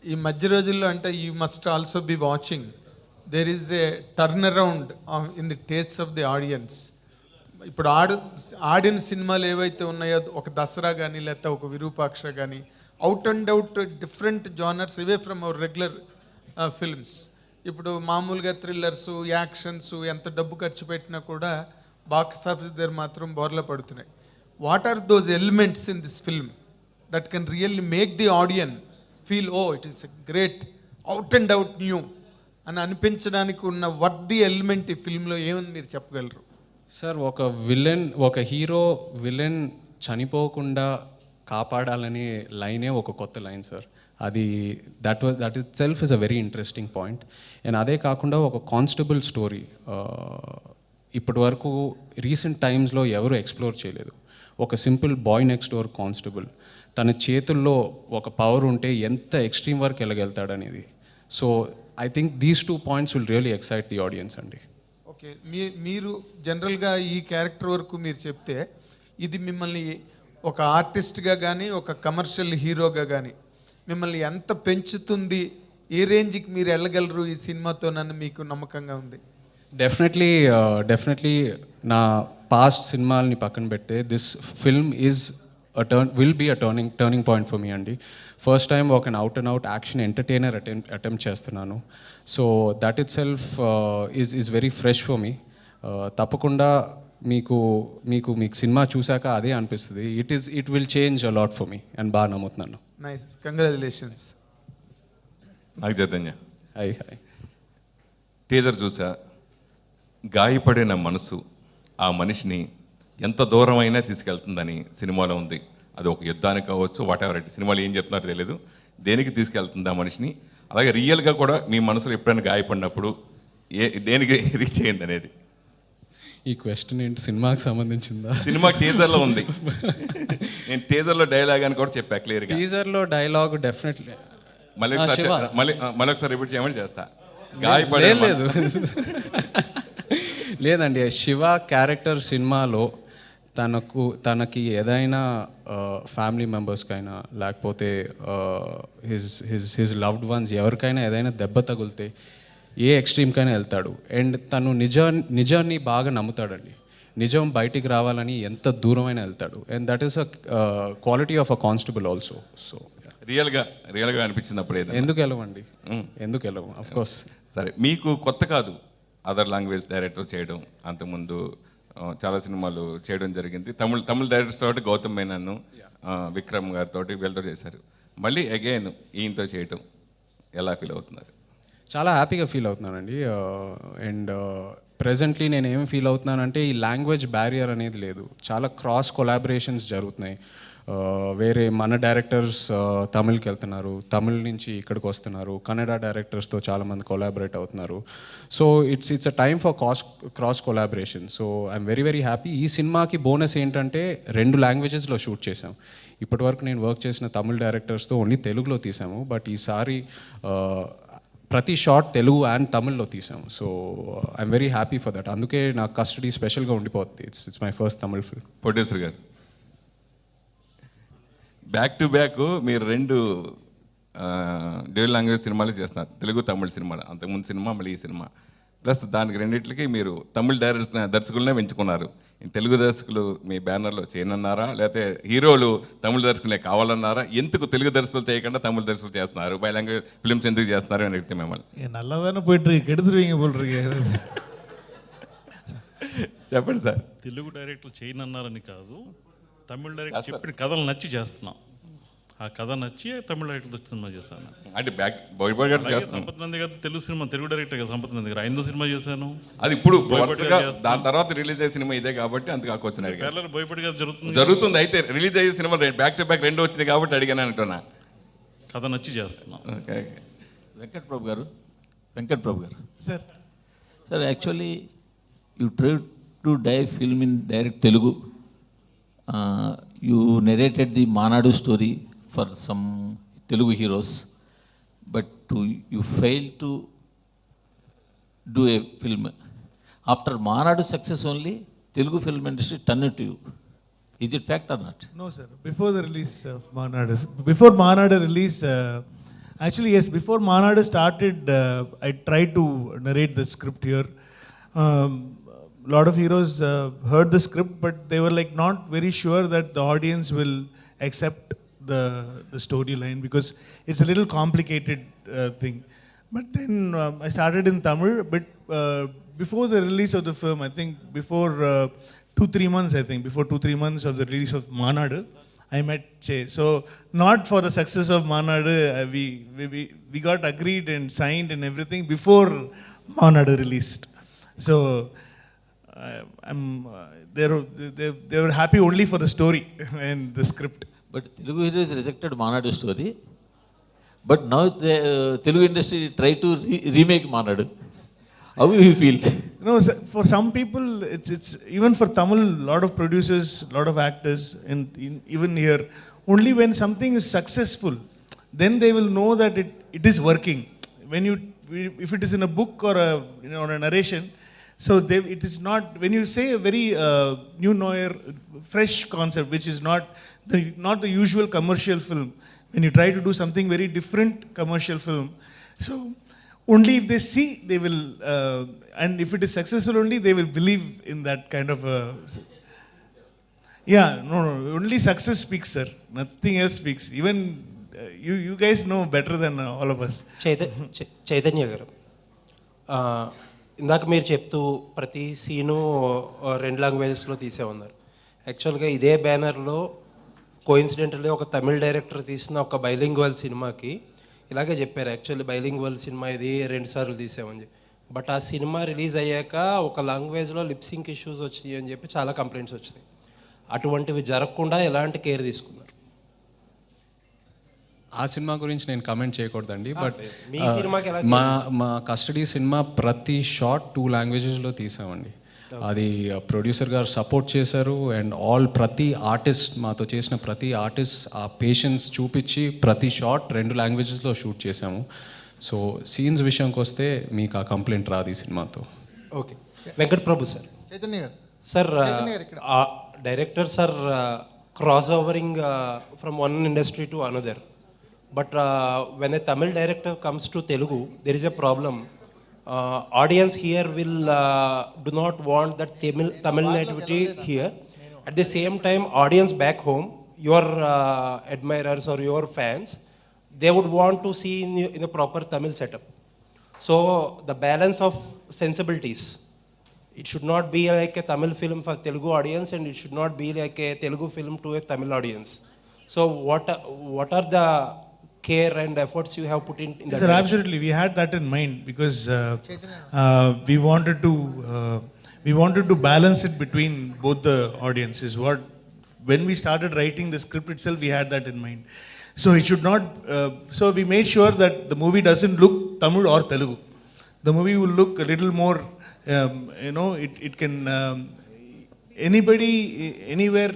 Speaker 5: ఈ మధ్య రోజుల్లో అంటే you must also be watching, there is a turnaround in the taste of the audience. ఇప్పుడు ఆడిన సినిమాలు ఏవైతే ఉన్నాయో, ఒక దసరా కానీ లేకపోతే ఒక విరూపాక్ష కానీ, out and out different genres away from our regular films. ఇప్పుడు మామూలుగా థ్రిల్లర్సు, యాక్షన్స్ ఎంత డబ్బు ఖర్చు పెట్టినా కూడా బాక్స్ ఆఫీస్ దగ్గర మాత్రం బోర్లా పడుతున్నాయి. What are those elements in this film that can really make the audience feel oh it is great, out and out new అని అనిపించడానికి ఉన్న వర్ది ఎలిమెంట్ ఈ ఫిల్మ్లో ఏమని మీరు చెప్పగలరు?
Speaker 4: సార్, ఒక హీరో విలన్ చనిపోకుండా కాపాడాలనే లైనే ఒక కొత్త లైన్ సార్. అది that it self is a very interesting point. And అదే కాకుండా ఒక కానిస్టేబుల్ స్టోరీ, ఇప్పటి వరకు రీసెంట్ టైమ్స్లో ఎవరు ఎక్స్ప్లోర్ చేయలేదు. ఒక simple boy next door constable తన చేతుల్లో ఒక పవర్ ఉంటే ఎంత ఎక్స్ట్రీమ్ వరకు వెళ్ళగలుగుతాడనేది. So I think these 2 points will really excite the audience అండి.
Speaker 5: ఓకే, మీరు జనరల్గా ఈ క్యారెక్టర్ వరకు మీరు చెప్తే ఇది మిమ్మల్ని ఒక ఆర్టిస్ట్గా కానీ ఒక కమర్షియల్ హీరోగా కానీ మిమ్మల్ని ఎంత పెంచుతుంది, ఏ రేంజ్కి మీరు వెళ్ళగలరు ఈ సినిమాతో నన్ను మీకు నమ్మకంగా ఉంది?
Speaker 4: డెఫినెట్లీ నా పాస్ట్ సినిమాలని పక్కన పెడితే this film will be a turning point for me అండి. ఫస్ట్ టైం ఒక out and out action entertainer attempt చేస్తున్నాను. So that itself is very fresh for me. తప్పకుండా మీకు సినిమా చూశాక అదే అనిపిస్తుంది. It will change a lot for me and బాగా నమ్ముతున్నాను.
Speaker 5: Nice, congratulations.
Speaker 6: Naga Chaitanya,
Speaker 4: hi.
Speaker 6: Teaser చూసా, గాయపడిన మనసు ఆ మనిషిని ఎంత దూరమైనా తీసుకెళ్తుందని సినిమాలో ఉంది. అది ఒక యుద్ధానికి కావచ్చు, వాట్ ఎవర్ ఇట్. సినిమాలో ఏం చెప్తున్నారో తెలియదు, దేనికి తీసుకెళ్తుంది ఆ మనిషిని. అలాగే రియల్గా కూడా మీ మనసులో ఎప్పుడైనా గాయపడినప్పుడు దేనికి రీచ్ అయ్యింది అనేది.
Speaker 4: ఈ క్వశ్చన్ ఏంటి, సినిమాకి సంబంధించిందా?
Speaker 6: సినిమా టీజర్లో ఉంది. నేను టీజర్లో డైలాగ్ అని కూడా చెప్పా క్లియర్గా.
Speaker 4: టీజర్లో డైలాగ్ డెఫినెట్లీ
Speaker 6: మళ్ళీ ఒకసారి రిపీట్ చేయమని చేస్తా.
Speaker 4: లేదు లేదండి, శివ క్యారెక్టర్ సినిమాలో తనకి ఏదైనా ఫ్యామిలీ మెంబర్స్కైనా లేకపోతే హిజ్ లవ్డ్ వన్స్ ఎవరికైనా ఏదైనా దెబ్బ తగిలితే ఏ ఎక్స్ట్రీమ్కైనా వెళ్తాడు. అండ్ తను నిజాన్ని బాగా నమ్ముతాడండి. నిజం బయటికి రావాలని ఎంత దూరమైనా వెళ్తాడు. And that is a quality of a constable also. So
Speaker 6: రియల్గా అనిపించినప్పుడు
Speaker 4: ఎందుకు వెళ్ళము అఫ్ కోర్స్.
Speaker 6: సరే, మీకు కొత్త కాదు అదర్ లాంగ్వేజ్ డైరెక్టర్ చేయడం. అంతకుముందు చాలా సినిమాలు చేయడం జరిగింది. తమిళ డైరెక్టర్స్ తోటి గౌతమ్ మేనన్, విక్రమ్ గారితో వీళ్ళతో చేశారు. మళ్ళీ అగైన్ ఈయనతో చేయటం ఎలా ఫీల్ అవుతున్నారు?
Speaker 4: చాలా హ్యాపీగా ఫీల్ అవుతున్నానండి. అండ్ ప్రెజెంట్లీ నేను ఏమి ఫీల్ అవుతున్నానంటే ఈ లాంగ్వేజ్ బ్యారియర్ అనేది లేదు. చాలా క్రాస్ కొలాబరేషన్స్ జరుగుతున్నాయి. వేరే మన డైరెక్టర్స్ తమిళ్కి వెళ్తున్నారు, తమిళ్ నుంచి ఇక్కడికి వస్తున్నారు, కన్నడ డైరెక్టర్స్తో చాలామంది కొలాబరేట్ అవుతున్నారు. So it's a time for cross collaboration. So I'm very happy. ఈ సినిమాకి బోనస్ ఏంటంటే 2 లాంగ్వేజెస్లో షూట్ చేసాం. ఇప్పటివరకు నేను వర్క్ చేసిన తమిళ్ డైరెక్టర్స్తో ఓన్లీ తెలుగులో తీసాము. బట్ ఈసారి ప్రతి షాట్ తెలుగు అండ్ తమిళ్లో తీసాము. So I'm very happy for that. అందుకే నాకు కస్టడీ స్పెషల్గా ఉండిపోతుంది. It's my first Tamil film.
Speaker 6: Producer గారు, బ్యాక్ టు బ్యాక్ మీరు 2 డ్యూయల్ లాంగ్వేజ్ సినిమాలు చేస్తున్నారు, తెలుగు తమిళ సినిమాలు. అంతకుముందు సినిమా మళ్ళీ ఈ సినిమా, ప్లస్ దానికి రెండింటికి మీరు తమిళ దర్శకులనే పెంచుకున్నారు. తెలుగు దర్శకులు మీ బ్యానర్లో చేయనన్నారా, లేకపోతే హీరోలు తమిళ దర్శకులే కావాలన్నారా? ఎందుకు తెలుగు దర్శకులు చేయకుండా తమిళ దర్శకులు చేస్తున్నారు? బై లాంగ్వేజ్ ఫిల్మ్స్ ఎందుకు చేస్తున్నారు అని అడిగితే మిమ్మల్ని
Speaker 2: నల్లదాన పోయిட்டு కెడుతురువీங்க పోల్றீங்க.
Speaker 6: చెప్పండి సార్.
Speaker 7: తెలుగు డైరెక్టర్లు చేయనన్నారని కాదు, తమిళ డైరెక్టర్ చెప్పిన కథలు నచ్చి చేస్తున్నాం. ఆ కథ నచ్చి తమిళ డైరెక్టర్ సినిమా చేశాను.
Speaker 6: అంటే
Speaker 7: సంపత్ నంది గారు తెలుగు సినిమా, తెలుగు డైరెక్టర్ కదా సంపత్ నంది గారు, 5వ సినిమా చేశాను.
Speaker 6: అది ఇప్పుడు దాని తర్వాత రిలీజ్ అయ్యే సినిమా ఇదే కాబట్టి అంత కాకొచ్చినారు.
Speaker 7: భయపడి గారు
Speaker 6: జరుగుతుంది. అయితే రిలీజ్ అయ్యే సినిమా బ్యాక్ టు బ్యాక్ 2 వచ్చినాయి కాబట్టి అడిగాను అంటున్నా.
Speaker 7: కథ నచ్చి చేస్తున్నాం.
Speaker 8: వెంకట్ ప్రభు గారు
Speaker 2: sir
Speaker 8: actually you try to film in direct Telugu. You narrated the Maanaadu story for some Telugu heroes, but you failed to do a film. After Manadu success only, Telugu film industry turned to you. Is it fact or not?
Speaker 2: No, sir. Before the release of Manadu release, actually yes, before Manadu started, I tried to narrate the script here. Lot of heroes heard the script, but they were like not very sure that the audience will accept the storyline because it's a little complicated thing. But then I started in Tamil, but before the release of the film, I think before 2-3 months, before 2-3 months of the release of Manadu, I met Che. So not for the success of Manadu, we got agreed and signed and everything before Manadu released. So they were happy only for the story and the script.
Speaker 8: But Telugu heroes rejected Manadu story. But now the Telugu industry try to remake Manadu. How do you feel?
Speaker 2: No, for some people, it's even for Tamil, lot of producers, lot of actors, and even here, only when something is successful, then they will know that it is working. When if it is in a book or or a narration, so it is not. When you say a very new noir, fresh concept, which is not the usual commercial film, when you try to do something very different commercial film, so only if they see, they will, and if it is successful only, they will believe in that kind of yeah, no, only success speaks, sir. Nothing else speaks. Even you guys know better than all of us.
Speaker 9: Chaitanya గారు, ఇందాక మీరు చెప్తూ ప్రతి సీను 2 లాంగ్వేజెస్లో తీసేమన్నారు. యాక్చువల్గా ఇదే బ్యానర్లో కోయిన్సిడెంటల్లీ ఒక తమిళ్ డైరెక్టర్ తీసిన ఒక బైలింగ్వల్ సినిమాకి ఇలాగే చెప్పారు. యాక్చువల్లీ బైలింగ్వల్ సినిమా ఇది 2 సార్లు తీసామని చెప్పి. బట్ ఆ సినిమా రిలీజ్ అయ్యాక ఒక లాంగ్వేజ్లో లిప్సింక్ ఇష్యూస్ వచ్చినాయి అని చెప్పి చాలా కంప్లైంట్స్ వచ్చినాయి. అటువంటివి జరగకుండా ఎలాంటి కేర్ తీసుకున్నారు?
Speaker 4: ఆ సినిమా గురించి నేను కమెంట్ చేయకూడదండి, బట్
Speaker 9: మీ సినిమాకి ఎలా
Speaker 4: మా కస్టడీ సినిమా ప్రతి షాట్ 2 లాంగ్వేజెస్లో తీసామండి. అది ప్రొడ్యూసర్ గారు సపోర్ట్ చేశారు. అండ్ ప్రతి ఆర్టిస్ట్, మాతో చేసిన ప్రతి ఆర్టిస్ట్ ఆ పేషెన్స్ చూపించి ప్రతి షాట్ 2 లాంగ్వేజెస్లో షూట్ చేసాము. సో సీన్స్ విషయంకి వస్తే మీకు ఆ కంప్లైంట్ రాదు ఈ సినిమాతో.
Speaker 9: Okay, Venkat Prabhu sir.
Speaker 10: చైతన్య గారు
Speaker 9: sir, directors are cross overing from one industry to another. But when a Tamil director comes to Telugu, there is a problem. Audience here will do not want that Tamil nativity here. At the same time, audience back home, your admirers or your fans, they would want to see in a proper Tamil setup. So the balance of sensibilities, it should not be like a Tamil film for Telugu audience, and it should not be like a Telugu film to a Tamil audience. So what are the care and efforts you have put in that?
Speaker 2: Sir, absolutely, we had that in mind because we wanted to balance it between both the audiences. When we started writing the script itself, we had that in mind. So it should not. So we made sure that the movie doesn't look Tamil or Telugu. The movie will look a little more. It can anybody anywhere.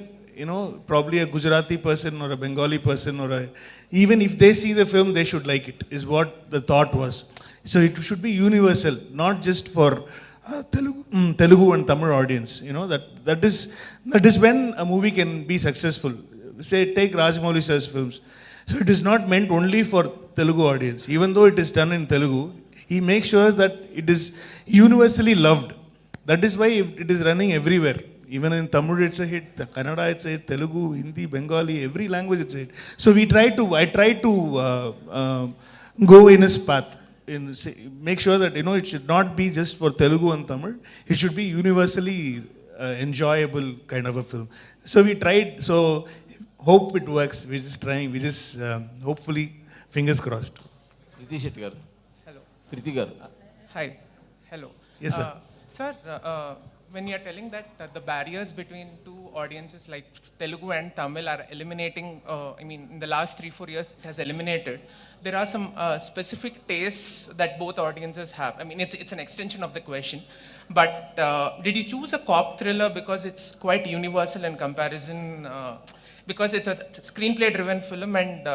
Speaker 2: Probably a Gujarati person or a Bengali person even if they see the film, they should like it, is what the thought was. So it should be universal, not just for Telugu and Tamil audience. That is when a movie can be successful. Say, take Rajamouli sir's films. So it is not meant only for Telugu audience. Even though it is done in Telugu, he makes sure that it is universally loved. That is why it is running everywhere. Even in Tamil it's a hit, Kannada it's a hit, Telugu, Hindi, Bengali, every language it's a hit. So I try to go in his path, make sure that it should not be just for Telugu and Tamil. It should be universally enjoyable kind of a film. So we tried. So hope it works. We're just trying. We just hopefully, fingers crossed.
Speaker 8: Krithi Shetty garu.
Speaker 11: Hello.
Speaker 8: Krithi garu.
Speaker 11: Hi. Hello.
Speaker 2: Yes, sir.
Speaker 11: Sir, when you are telling that the barriers between two audiences like Telugu and Tamil are eliminating, in the last 3-4 years it has eliminated. There are some specific tastes that both audiences have. It's an extension of the question. But did you choose a cop thriller because it's quite universal in comparison? Because it's a screenplay driven film and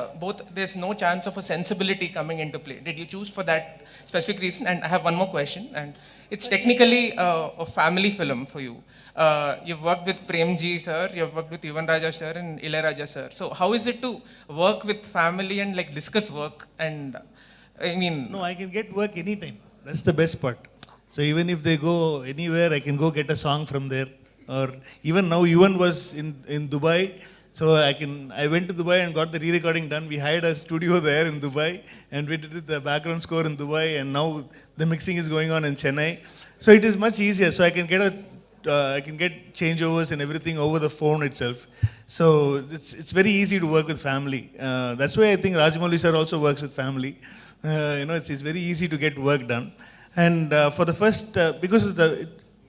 Speaker 11: there's no chance of a sensibility coming into play. Did you choose for that specific reason? And I have one more question, and it's technically a family film for you. You've worked with Premji sir, you've worked with Yuvan sir and Ilayaraja sir. So how is it to work with family and discuss work? And
Speaker 2: No, I can get work anytime. That's the best part. So even if they go anywhere, I can go get a song from there. Or even now, Yuvan was in Dubai. So I went to Dubai and got the re-recording done. We hired a studio there in Dubai and we did the background score in Dubai, and now the mixing is going on in Chennai. So it is much easier. So I can get changeovers and everything over the phone itself. So it's very easy to work with family. That's why I think Rajamouli sir also works with family. It's very easy to get work done. And for the first, because of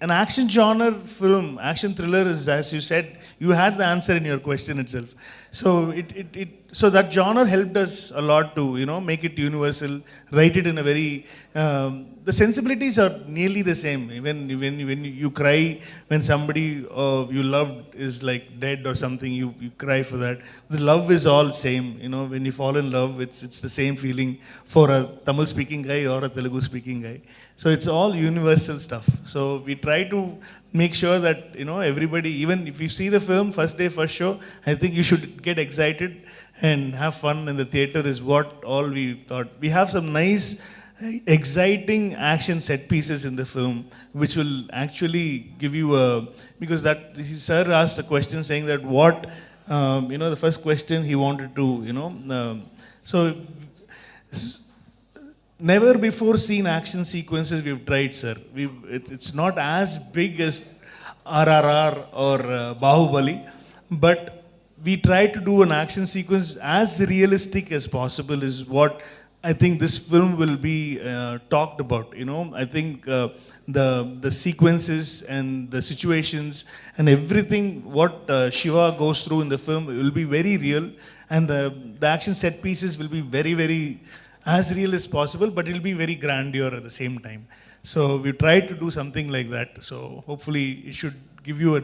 Speaker 2: an action genre film, action thriller is, as you said, you had the answer in your question itself. So so that genre helped us a lot to, make it universal, write it in a very, the sensibilities are nearly the same. When you cry, when somebody you loved is like dead or something, you cry for that. The love is all same, when you fall in love, it's the same feeling for a Tamil speaking guy or a Telugu speaking guy. So it's all universal stuff. So we try to make sure that, everybody, even if you see the film first day, first show, I think you should get excited and have fun in the theater is what all we thought. We have some nice, exciting action set pieces in the film, which will actually give you a, because that, sir asked a question saying that what, the first question he wanted to, so never before seen action sequences we've tried, sir. It's not as big as RRR or Bahubali, but we try to do an action sequence as realistic as possible is what I think this film will be talked about. I think the sequences and the situations and everything what Shiva goes through in the film will be very real, and the action set pieces will be very, very as real as possible, but it'll be very grandeur at the same time. So we tried to do something like that. So hopefully it should give you a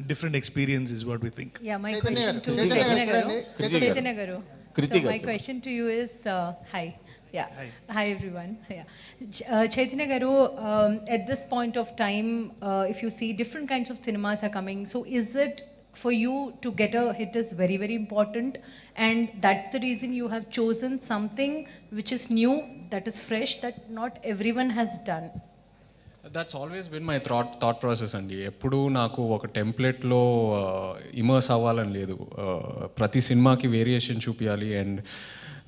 Speaker 2: different experience is what we think.
Speaker 10: Yeah, my question to Chaitanya Garu. Chaitanya Garu. So my question to you is, hi. Yeah. Hi everyone. Yeah. Chaitanya Garu, at this point of time, if you see different kinds of cinemas are coming, so is it for you to get a hit is very, very important, and that's the reason you have chosen something which is new, that is fresh, that not everyone has done?
Speaker 4: That's always been my thought process అండి. ఎప్పుడు నాకు ఒక టెంప్లెట్లో ఇమర్స్ అవ్వాలని లేదు. ప్రతి సినిమాకి వేరియేషన్ చూపించాలి, అండ్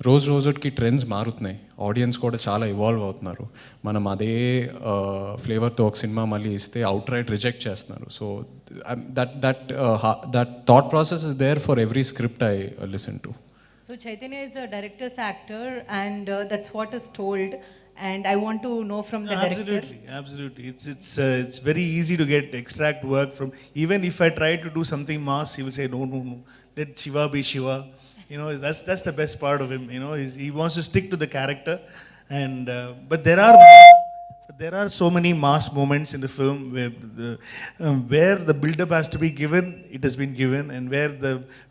Speaker 4: రోజుకి ట్రెండ్స్ మారుతున్నాయి, ఆడియన్స్ కూడా చాలా ఇవాల్వ్ అవుతున్నారు. మనం అదే ఫ్లేవర్తో ఒక సినిమా మళ్ళీ ఇస్తే అవుట్ రైట్ రిజెక్ట్ చేస్తున్నారు. So that thought process is there for every script I listen to.
Speaker 10: So Chaitanya is a director's actor, and that's what is told. And I want to know from the director.
Speaker 2: Absolutely. It's very easy to extract work from. Even if I try to do something mass, he will say no. Let Shiva be Shiva. That's the best part of him. He wants to stick to the character, and but there are so many mass moments in the film where the build-up has to be given. It has been given, and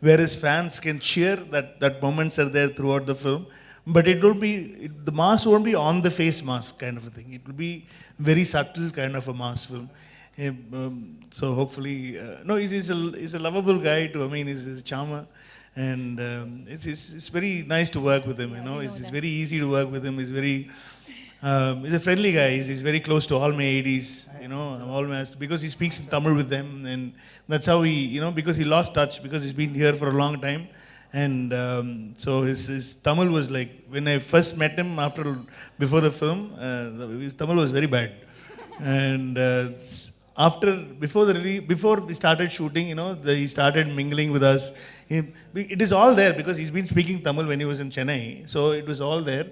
Speaker 2: where his fans can cheer. That moments are there throughout the film. But it will be, the mask won't be on the face mask kind of a thing. It will be very subtle kind of a mask film. So hopefully, no, he's a lovable guy too. I mean, he's a charmer, and it's very nice to work with him. It's very easy to work with him. He's a friendly guy. He's very close to all my ADs. Because he speaks in Tamil with them, and that's how he, because he lost touch because he's been here for a long time. And so his Tamil was like, when I first met him before the film, his Tamil was very bad. And before we started shooting, he started mingling with us. It is all there because he's been speaking Tamil when he was in Chennai. So it was all there.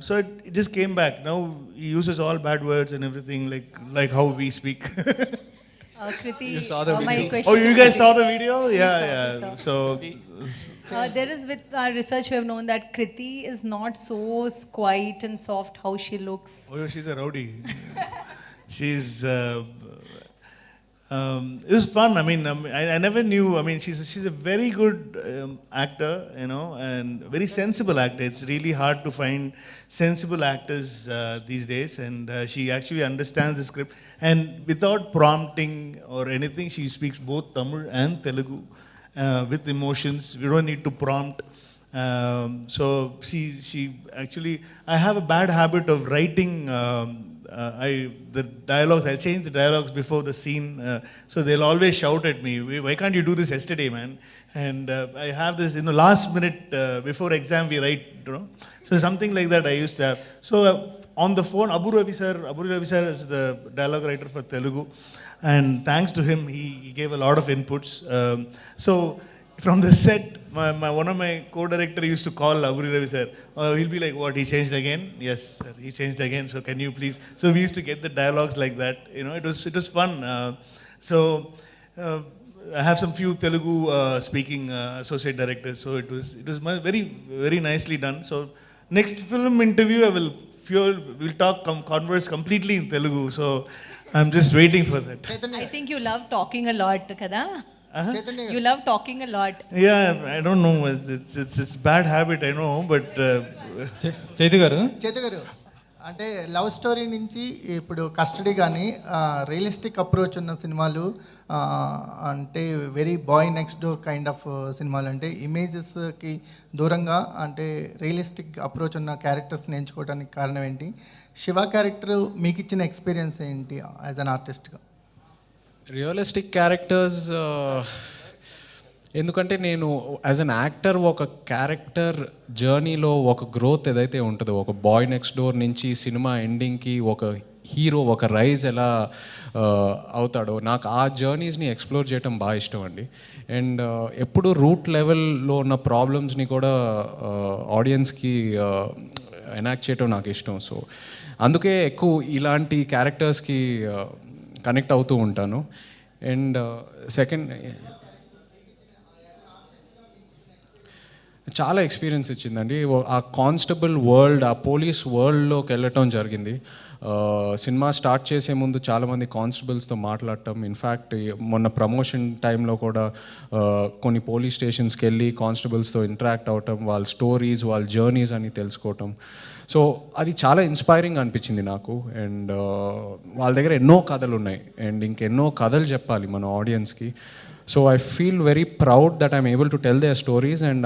Speaker 2: So it just came back. Now he uses all bad words and everything like how we speak.
Speaker 10: Krithi,
Speaker 4: you saw the video.
Speaker 10: My question.
Speaker 2: Oh, you guys saw the video? Yeah. So
Speaker 10: there is, with our research, we have known that Krithi is not so quiet and soft how she looks.
Speaker 2: Oh, she's a rowdy. She's. It was fun. I mean, I never knew. I mean, she's a very good actor, and very sensible actor. It's really hard to find sensible actors these days, and she actually understands the script. And without prompting or anything, she speaks both Tamil and Telugu with emotions. We don't need to prompt. So she actually. I have a bad habit of writing. The dialogues, I change the dialogues before the scene, so they'll always shout at me, why can't you do this yesterday, man? And I have this, last minute before exam we write, so something like that I used to have. So on the phone, Abu Ravi sir is the dialogue writer for Telugu, and thanks to him, he gave a lot of inputs. So from the set, one of my co-director used to call Aburi Ravi sir. He'll be like, "What? He changed again?" "Yes, sir. He changed again. So can you please?" So we used to get the dialogues like that. It was fun. So I have some few Telugu speaking associate directors. So it was very very nicely done. So next film interview we'll converse completely in Telugu. So I'm just waiting for that.
Speaker 10: I think you love talking a lot, kada? You love talking a lot.
Speaker 2: Yeah, I don't know. It's bad habit, I know, but
Speaker 12: Chaitu గారు
Speaker 13: అంటే లవ్ స్టోరీ నుంచి ఇప్పుడు కస్టడీ కానీ రియలిస్టిక్ అప్రోచ్ ఉన్న సినిమాలు, అంటే very boy next door kind of సినిమాలు, అంటే ఇమేజెస్కి దూరంగా అంటే రియలిస్టిక్ అప్రోచ్ ఉన్న క్యారెక్టర్స్ని ఎంచుకోవడానికి కారణం ఏంటి? శివ క్యారెక్టర్ మీకు ఇచ్చిన ఎక్స్పీరియన్స్ ఏంటి యాజ్ అన్ ఆర్టిస్ట్గా?
Speaker 4: రియలిస్టిక్ క్యారెక్టర్స్ ఎందుకంటే నేను యాజ్ అన్ యాక్టర్ ఒక క్యారెక్టర్ జర్నీలో ఒక గ్రోత్ ఏదైతే ఉంటుందో, ఒక బాయ్ నెక్స్ట్ డోర్ నుంచి సినిమా ఎండింగ్కి ఒక హీరో ఒక రైజ్ ఎలా అవుతాడో, నాకు ఆ జర్నీస్ని ఎక్స్ప్లోర్ చేయడం బాగా ఇష్టం అండి. అండ్ ఎప్పుడు రూట్ లెవెల్లో ఉన్న ప్రాబ్లమ్స్ని కూడా ఆడియన్స్కి ఎనాక్ట్ చేయడం నాకు ఇష్టం. సో అందుకే ఎక్కువ ఇలాంటి క్యారెక్టర్స్కి కనెక్ట్ అవుతూ ఉంటాను. అండ్ సెకండ్, చాలా ఎక్స్పీరియన్స్ ఇచ్చిందండి. ఆ కానిస్టేబుల్ వరల్డ్, ఆ పోలీస్ వరల్డ్లోకి వెళ్ళటం జరిగింది. సినిమా స్టార్ట్ చేసే ముందు చాలామంది కానిస్టేబుల్స్తో మాట్లాడటం, ఇన్ఫ్యాక్ట్ మొన్న ప్రమోషన్ టైంలో కూడా కొన్ని పోలీస్ స్టేషన్స్కి వెళ్ళి కానిస్టేబుల్స్తో ఇంటరాక్ట్ అవటం, వాళ్ళ స్టోరీస్, వాళ్ళ జర్నీస్ అని తెలుసుకోవటం. సో అది చాలా ఇన్స్పైరింగ్ అనిపించింది నాకు. అండ్ వాళ్ళ దగ్గర ఎన్నో కథలు ఉన్నాయి అండ్ ఇంకెన్నో కథలు చెప్పాలి మన ఆడియన్స్కి. So I feel very proud that I'm able to tell their stories and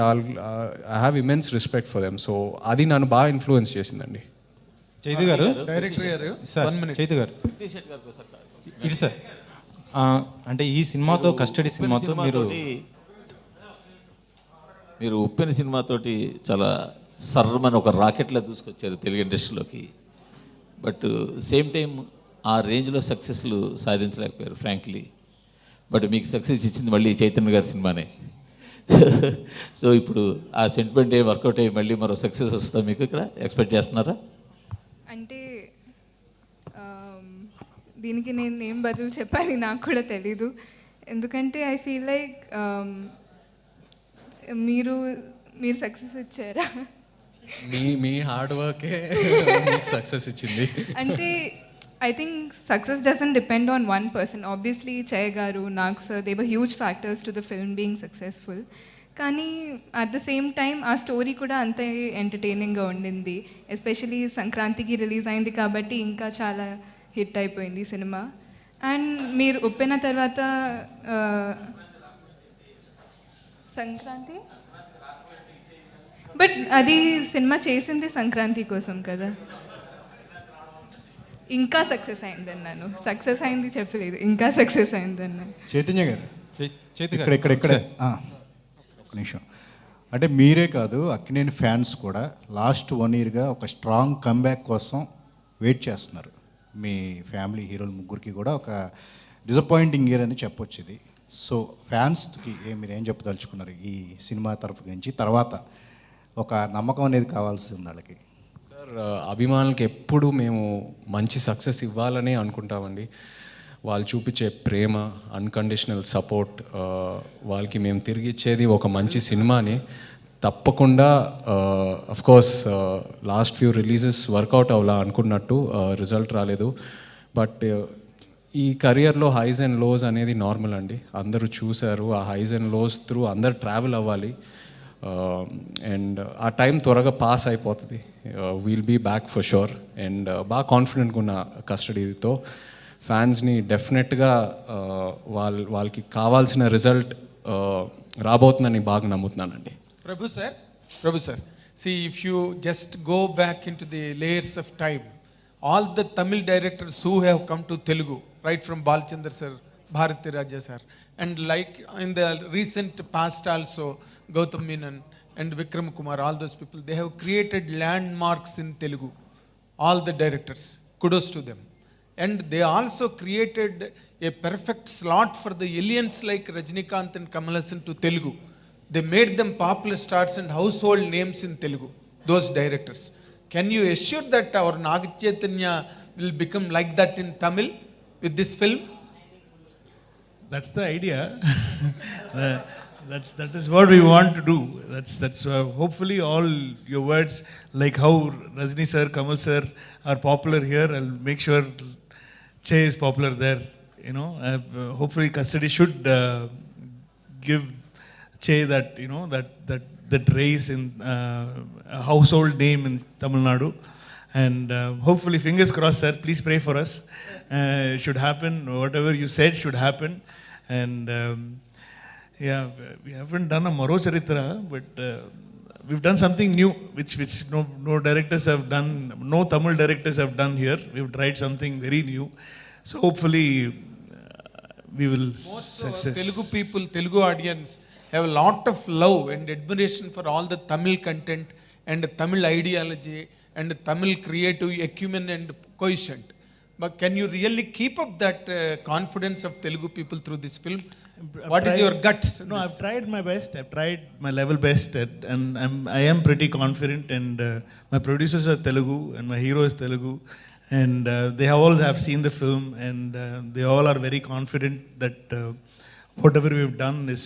Speaker 4: I have immense respect for them. So అది నన్ను బాగా ఇన్ఫ్లుయెన్స్ చేసిందండి.
Speaker 12: చైతు గారు,
Speaker 5: డైరెక్టర్ గారు,
Speaker 12: చైతు గారు ఇటు సార్, అంటే ఈ సినిమాతో కస్టడీ సినిమాతో
Speaker 8: మీరు ఉప్పెన సినిమాతోటి చాలా సర్రమని ఒక రాకెట్లో దూసుకొచ్చారు తెలుగు ఇండస్ట్రీలోకి. బట్ సేమ్ టైం ఆ రేంజ్లో సక్సెస్లు సాధించలేకపోయారు ఫ్రాంక్లీ. బట్ మీకు సక్సెస్ ఇచ్చింది మళ్ళీ చైతన్య గారి సినిమానే. సో ఇప్పుడు ఆ సెంటిమెంట్ వర్కౌట్ అయ్యి మళ్ళీ మరో సక్సెస్ వస్తుందా మీకు ఇక్కడ ఎక్స్పెక్ట్ చేస్తున్నారా?
Speaker 3: అంటే దీనికి నేను ఏం బదులు చెప్పాలి నాకు కూడా తెలీదు. ఎందుకంటే ఐ ఫీల్ లైక్ మీరు సక్సెస్ ఇచ్చారా?
Speaker 4: మీ హార్డ్ వర్కే మీకు సక్సెస్ ఇచ్చింది.
Speaker 3: అంటే I think success doesn't depend on one person. Obviously, Chay Garu, Nag sir, they were huge factors to the film being successful. Kani at the same time, our story kuda ante entertaining ga undindi. Especially Sankranti ki release ayindi kabatti inka chala hit అయిపోయింది cinema. And meer uppena tarvata Sankranti, but adi cinema chesindi Sankranti kosam kada. ఇంకా సక్సెస్ అయిందన్నాను, సక్సెస్ అయింది చెప్పలేదు, ఇంకా సక్సెస్ అయిందన్నాను.
Speaker 14: చైతన్య గారు, ఇక్కడ ఒక నిమిషం. అంటే మీరే కాదు, అక్కినేని ఫ్యాన్స్ కూడా లాస్ట్ 1 yearగా ఒక స్ట్రాంగ్ కమ్బ్యాక్ కోసం వెయిట్ చేస్తున్నారు. మీ ఫ్యామిలీ హీరోలు ముగ్గురికి కూడా ఒక డిసప్పాయింటింగ్ ఇయర్ అని చెప్పొచ్చు ఇది. సో ఫ్యాన్స్కి మీరు ఏం చెప్పదలుచుకున్నారు ఈ సినిమా తరఫు నుంచి? తర్వాత ఒక నమ్మకం అనేది కావాల్సి ఉంది వాళ్ళకి.
Speaker 4: సార్, అభిమానులకి ఎప్పుడు మేము మంచి సక్సెస్ ఇవ్వాలనే అనుకుంటామండి. వాళ్ళు చూపించే ప్రేమ, అన్కండిషనల్ సపోర్ట్, వాళ్ళకి మేము తిరిగి ఇచ్చేది ఒక మంచి సినిమాని. తప్పకుండా of course last few releases work out అవ్వాలా అనుకున్నట్టు, రిజల్ట్ రాలేదు. బట్ ఈ కెరియర్లో హైస్ అండ్ లోస్ అనేది నార్మల్ అండి. అందరూ చూశారు, ఆ హైస్ అండ్ లోస్ త్రూ అందరు ట్రావెల్ అవ్వాలి. అండ్ ఆ టైం త్వరగా పాస్ అయిపోతుంది. We'll be back for sure. And బాగా కాన్ఫిడెంట్గా ఉన్న కస్టడీతో ఫ్యాన్స్ని డెఫినెట్గా వాళ్ళకి కావాల్సిన రిజల్ట్ రాబోతుందని బాగా నమ్ముతున్నానండి.
Speaker 5: ప్రభు sir, see, if you just go back into the layers of time, all the Tamil directors who have come to Telugu, right from Balchandra sir, Bharati Raja sir, and like in the recent past also, Gautam Menon and Vikram Kumar, all those people, they have created landmarks in Telugu. All the directors, kudos to them. And they also created a perfect slot for the aliens like Rajinikanth and Kamal Hassan to Telugu. they made them popular stars and household names in Telugu, those directors. Can you assure that our Naga Chaitanya will become like that in Tamil with this film?
Speaker 2: That's the idea. That is what we want to do. That's hopefully all your words, like how Rajni sir, Kamal sir are popular here, I'll make sure Che is popular there. You know, hopefully custody should give Che that, you know, that raise in a household name in Tamil Nadu. And hopefully, fingers crossed, sir, please pray for us. Should happen, whatever you said should happen. And yeah, we haven't done a Maro Charitra, but we've done something new, which no directors have done, no Tamil directors have done here. We've tried something very new. So hopefully, we will success.
Speaker 5: Telugu people, Telugu audience have a lot of love and admiration for all the Tamil content and Tamil ideology and Tamil creative acumen and quotient. But can you really keep up that confidence of Telugu people through this film? What is your guts?
Speaker 2: No, I've tried my best. I've tried my level best, and I am pretty confident. And my producers are Telugu, and my hero is Telugu, and they all have seen the film, and they all are very confident that whatever we've done is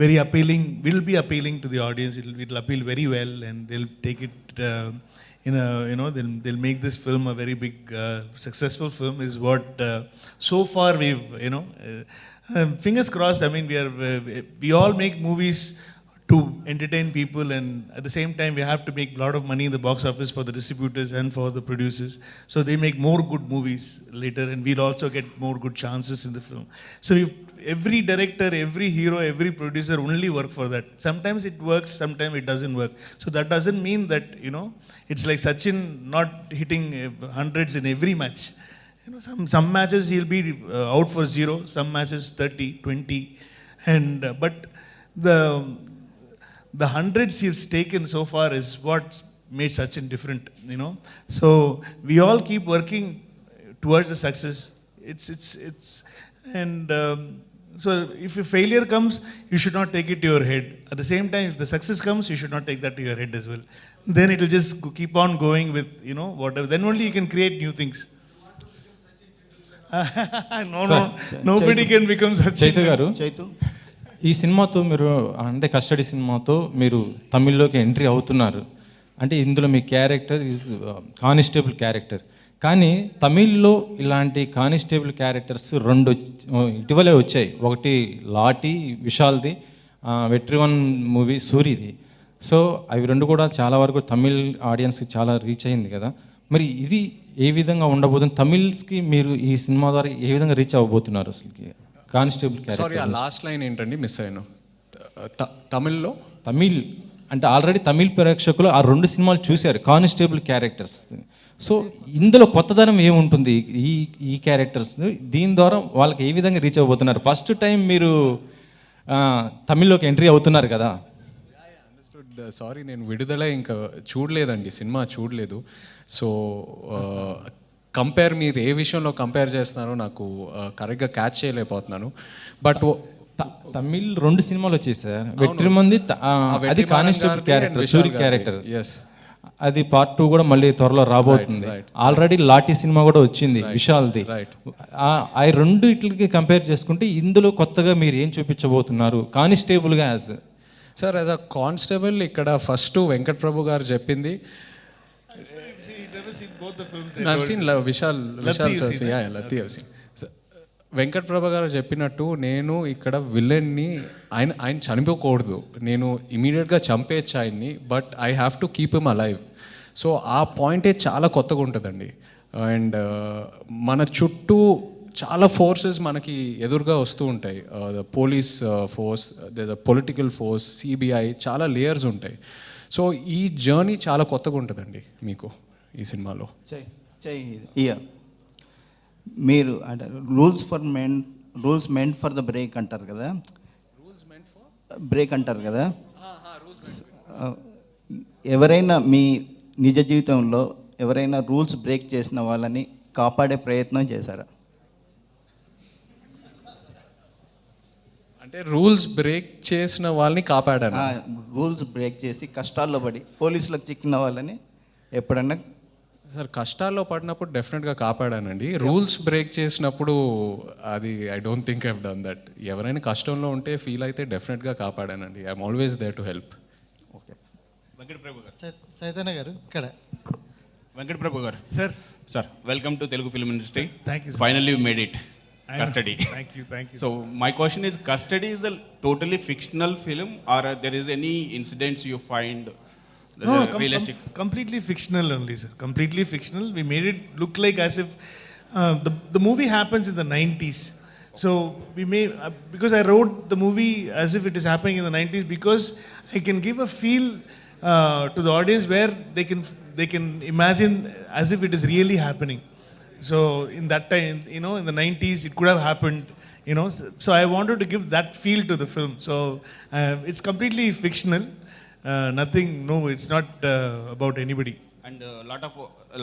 Speaker 2: very appealing. Will be appealing to the audience. It'll appeal very well, and they'll take it. They'll make this film a very big, successful film. Is what so far we've, fingers crossed. I mean, we all make movies to entertain people, and at the same time, we have to make a lot of money in the box office for the distributors and for the producers. So they make more good movies later, and we'll also get more good chances in the film. So every director, every hero, every producer only work for that. Sometimes it works, sometimes it doesn't work. So that doesn't mean that, it's like Sachin not hitting hundreds in every match. Some matches he'll be out for 0, some matches 30, 20, and but the hundreds he's taken so far is what's made Sachin different. So we all keep working towards the success. So if a failure comes, you should not take it to your head. At the same time, if the success comes, you should not take that to your head as well. Then it will just keep on going with, whatever. Then only you can create new things. Nobody can become Sachin.
Speaker 12: Chaitu గారు, ఈ సినిమాతో మీరు అంటే కస్టడీ సినిమాతో మీరు తమిళ్లోకి ఎంట్రీ అవుతున్నారు. అంటే ఇందులో మీ క్యారెక్టర్ ఈజ్ కానిస్టేబుల్ క్యారెక్టర్. కానీ తమిళ్లో ఇలాంటి కానిస్టేబుల్ క్యారెక్టర్స్ 2 ఇటీవలే వచ్చాయి. ఒకటి లాటి విశాల్ది, వెట్రివన్ మూవీ సూరిది. సో అవి 2 కూడా చాలా వరకు తమిళ్ ఆడియన్స్కి చాలా రీచ్ అయింది కదా. మరి ఇది ఏ విధంగా ఉండబోతుంది? తమిళ్కి మీరు ఈ సినిమా ద్వారా ఏ విధంగా రీచ్ అవ్వబోతున్నారు? అసలుకి కానిస్టేబుల్ క్యారెక్టర్.
Speaker 4: సారీ, ఆ లాస్ట్ లైన్ ఏంటండి, మిస్ అయ్యాను. తమిళ్లో
Speaker 12: తమిళ్ అంటే ఆల్రెడీ తమిళ్ ప్రేక్షకులు ఆ 2 సినిమాలు చూశారు, కానిస్టేబుల్ క్యారెక్టర్స్. సో ఇందులో కొత్తదనం ఏముంటుంది ఈ క్యారెక్టర్స్? దీని ద్వారా వాళ్ళకి ఏ విధంగా రీచ్ అవ్వబోతున్నారు? ఫస్ట్ టైం మీరు తమిళ్లోకి ఎంట్రీ అవుతున్నారు కదా.
Speaker 4: సారీ, నేను విడుదల ఇంకా చూడలేదండి, సినిమా చూడలేదు. సో మీరు ఏ విషయంలో కంపేర్ చేస్తున్నారో నాకు కరెక్ట్గా క్యాచ్ చేయలేకపోతున్నాను. బట్
Speaker 12: తమిళ్ 2 సినిమాలు వచ్చేసారు. వెట్రిమంది అది కానిస్టేబుల్ క్యారెక్టర్, సూరి క్యారెక్టర్. అది పార్ట్ 2 కూడా మళ్ళీ త్వరలో రాబోతుంది. ఆల్రెడీ లాటి సినిమా కూడా వచ్చింది విశాల్ది. ఆ 2 ఇట్లకి కంపేర్ చేసుకుంటే ఇందులో కొత్తగా మీరు ఏం చూపించబోతున్నారు కానిస్టేబుల్గా?
Speaker 4: సార్, యాజ్ అ కానిస్టేబుల్ ఇక్కడ ఫస్ట్ వెంకట్ ప్రభు గారు చెప్పింది, వెంకట్ ప్రభు గారు చెప్పినట్టు నేను ఇక్కడ విలన్ని ఆయన చనిపోకూడదు, నేను ఇమీడియట్గా చంపేయచ్చు ఆయన్ని, but I have to keep him alive. So ఆ పాయింటే చాలా కొత్తగా ఉంటుందండి. అండ్ మన చుట్టూ చాలా ఫోర్సెస్ మనకి ఎదురుగా వస్తూ ఉంటాయి. Police force, political force, CBI, చాలా లేయర్స్ ఉంటాయి. సో ఈ జర్నీ చాలా కొత్తగా ఉంటుందండి మీకు ఈ సినిమాలో.
Speaker 15: మీరు అంటే rules meant for the break అంటారు కదా, బ్రేక్ అంటారు కదా. ఎవరైనా మీ నిజ జీవితంలో ఎవరైనా రూల్స్ బ్రేక్ చేసిన వాళ్ళని కాపాడే ప్రయత్నం చేశారా?
Speaker 4: అంటే రూల్స్ బ్రేక్ చేసిన వాళ్ళని కాపాడాను.
Speaker 15: రూల్స్ బ్రేక్ చేసి కష్టాల్లో పడి పోలీసులకు చిక్కిన వాళ్ళని ఎప్పుడన్నా
Speaker 4: సార్ కష్టాల్లో పడినప్పుడు డెఫినెట్గా కాపాడానండి. రూల్స్ బ్రేక్ చేసినప్పుడు అది I don't think I've done that. ఎవరైనా కష్టంలో ఉంటే ఫీల్ అయితే డెఫినెట్గా కాపాడానండి. I'm always there to help.
Speaker 15: Okay.
Speaker 16: Venkata Prabhu గారు.
Speaker 17: చైతన్య గారు ఇక్కడ.
Speaker 16: వెంకట ప్రభు గారు. Sir welcome to Telugu film industry.
Speaker 2: Thank you.
Speaker 16: Finally you made it. Custody.
Speaker 2: Thank you.
Speaker 16: So my question is, Custody is a totally fictional film, or there is any incidents you find realistic?
Speaker 2: Completely fictional only, sir. Completely fictional. We made it look like as if the movie happens in the 90s. So we made because I wrote the movie as if it is happening in the 90s, because I can give a feel to the audience where they can imagine as if it is really happening. So in that time, in the 90s, it could have happened, So I wanted to give that feel to the film. So it's completely fictional. Nothing, no, it's not about anybody.
Speaker 16: And a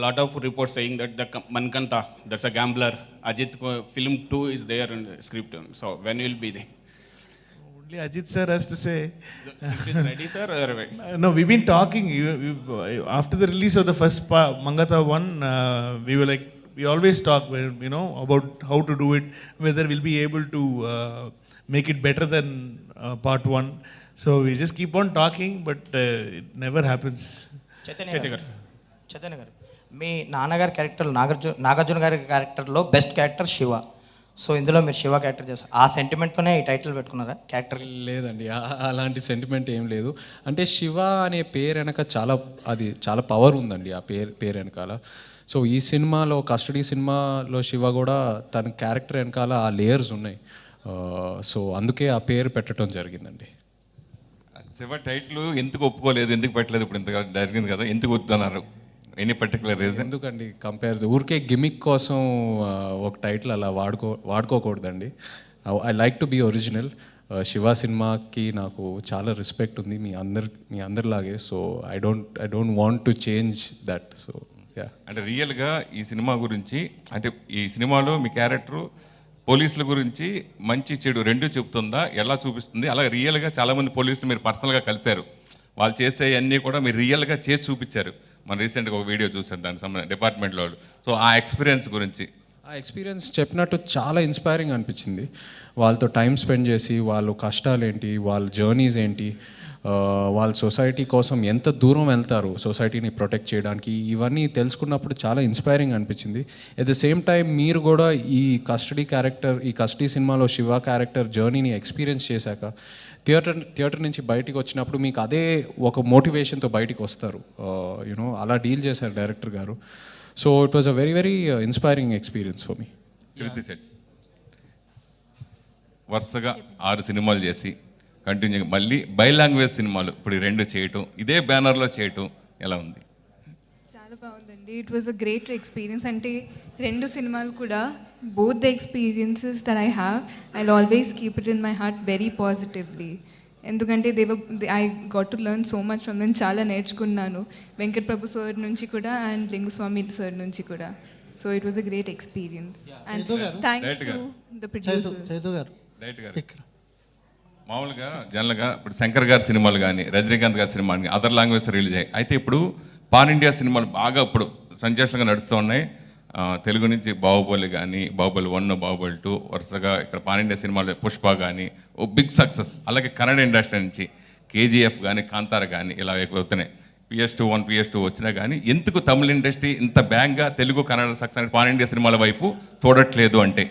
Speaker 16: lot of reports saying that the Mankanta, that's a gambler, Ajit film 2 is there in the script. So when will be there?
Speaker 2: Only Ajit sir has to say.
Speaker 16: The script is ready, sir? Or
Speaker 2: No, we've been talking. After the release of the first Mangata 1, we were like, we always talk, about how to do it, whether we'll be able to make it better than part 1. So we just keep on talking, but it never happens.
Speaker 17: Chaitanya గారు, మీ నాన్నగారి క్యారెక్టర్ నాగార్జున గారి క్యారెక్టర్లో బెస్ట్ క్యారెక్టర్ శివ. సో ఇందులో మీరు శివ క్యారెక్టర్ చేస్తారు. ఆ సెంటిమెంట్తోనే ఈ టైటిల్ పెట్టుకున్నారా క్యారెక్టర్?
Speaker 4: లేదండి, అలాంటి సెంటిమెంట్ ఏం లేదు. అంటే శివ అనే పేరు వెనక చాలా పవర్ ఉందండి ఆ పేరు వెనకాల. సో ఈ సినిమాలో, కస్టడీ సినిమాలో శివ కూడా తన క్యారెక్టర్ వెనకాల ఆ లేయర్స్ ఉన్నాయి. సో అందుకే ఆ పేరు పెట్టడం జరిగిందండి.
Speaker 6: శివ టైటిల్ ఎందుకు ఒప్పుకోలేదు, ఎందుకు పెట్టలేదు? ఇప్పుడు ఇంత జరిగింది కదా, ఎందుకు వద్దన్నారు? Any particular reason?
Speaker 4: ఎందుకండి ఊరికే గిమిక్ కోసం ఒక టైటిల్ అలా వాడుకోకూడదండి. I like to be original. Shiva సినిమాకి నాకు చాలా రెస్పెక్ట్ ఉంది మీ అందరిలాగే. So I don't want to change that. So
Speaker 6: అంటే రియల్గా ఈ సినిమా గురించి, అంటే ఈ సినిమాలో మీ క్యారెక్టరు పోలీసుల గురించి మంచి చెడు రెండు చెబుతుందా, ఎలా చూపిస్తుంది? అలా రియల్గా చాలామంది పోలీసులు మీరు పర్సనల్గా కలిశారు, వాళ్ళు చేసే అన్నీ కూడా మీరు రియల్గా చేసి చూపించారు. మనం రీసెంట్గా ఒక వీడియో చూసారు దానికి సంబంధించి డిపార్ట్మెంట్లో వాళ్ళు. సో ఆ ఎక్స్పీరియన్స్ గురించి.
Speaker 4: ఆ ఎక్స్పీరియన్స్ చెప్పినట్టు చాలా ఇన్స్పైరింగ్ అనిపించింది. వాళ్ళతో టైం స్పెండ్ చేసి, వాళ్ళ కష్టాలు ఏంటి, వాళ్ళ జర్నీస్ ఏంటి, వాళ్ళ సొసైటీ కోసం ఎంత దూరం వెళ్తారు సొసైటీని ప్రొటెక్ట్ చేయడానికి, ఇవన్నీ తెలుసుకున్నప్పుడు చాలా ఇన్స్పైరింగ్ అనిపించింది. ఎట్ ద సేమ్ టైం మీరు కూడా ఈ కస్టడీ సినిమాలో శివ క్యారెక్టర్ జర్నీని ఎక్స్పీరియన్స్ చేశాక థియేటర్ నుంచి బయటికి వచ్చినప్పుడు మీకు అదే ఒక మోటివేషన్తో బయటికి వస్తారు. అలా డీల్ చేశారు డైరెక్టర్ గారు. So it was a very very inspiring experience for me.
Speaker 6: Krithi Shetty వరుసగా 6 సినిమాలు చేసి కంటిన్యూ, మళ్ళీ బై లాంగ్వేజ్ సినిమాలు ఇప్పుడు 2 చేయటం, ఇదే బ్యానర్లో చేయటం ఎలా ఉంది?
Speaker 3: చాలా బాగుందండి. It was a great experience. అంటే 2 సినిమాలు కూడా, both the experiences that I have, I always keep it in my heart very positively. ఎందుకంటే I got to learn so much from them. చాలా నేర్చుకున్నాను వెంకట్ ప్రభు సార్ నుంచి కూడా అండ్ లింగుస్వామి సార్ నుంచి కూడా. So it was a great experience and thanks to the producer.
Speaker 6: మామూలుగా జనరల్గా ఇప్పుడు శంకర్ గారి సినిమాలు కానీ, రజనీకాంత్ గారి సినిమాలు కానీ అదర్ లాంగ్వేజ్ రిలీజ్ అయ్యాయి. అయితే ఇప్పుడు పాన్ ఇండియా సినిమాలు బాగా ఇప్పుడు సంచేష్టంగా నడుస్తూ ఉన్నాయి. తెలుగు నుంచి బాహుబలి కానీ, బాహుబలి 1, బాహుబలి 2, వరుసగా ఇక్కడ పాన్ ఇండియా సినిమాలు పుష్ప కానీ ఓ బిగ్ సక్సెస్. అలాగే కన్నడ ఇండస్ట్రీ నుంచి కేజీఎఫ్ కానీ, కాంతార కానీ ఇలా అవుతున్నాయి. PS2 PS2 వచ్చినా కానీ ఎందుకు తమిళ ఇండస్ట్రీ ఇంత బ్యాంగ్గా Telugu Kannada success pan India సినిమాల వైపు చూడట్లేదు అంటే?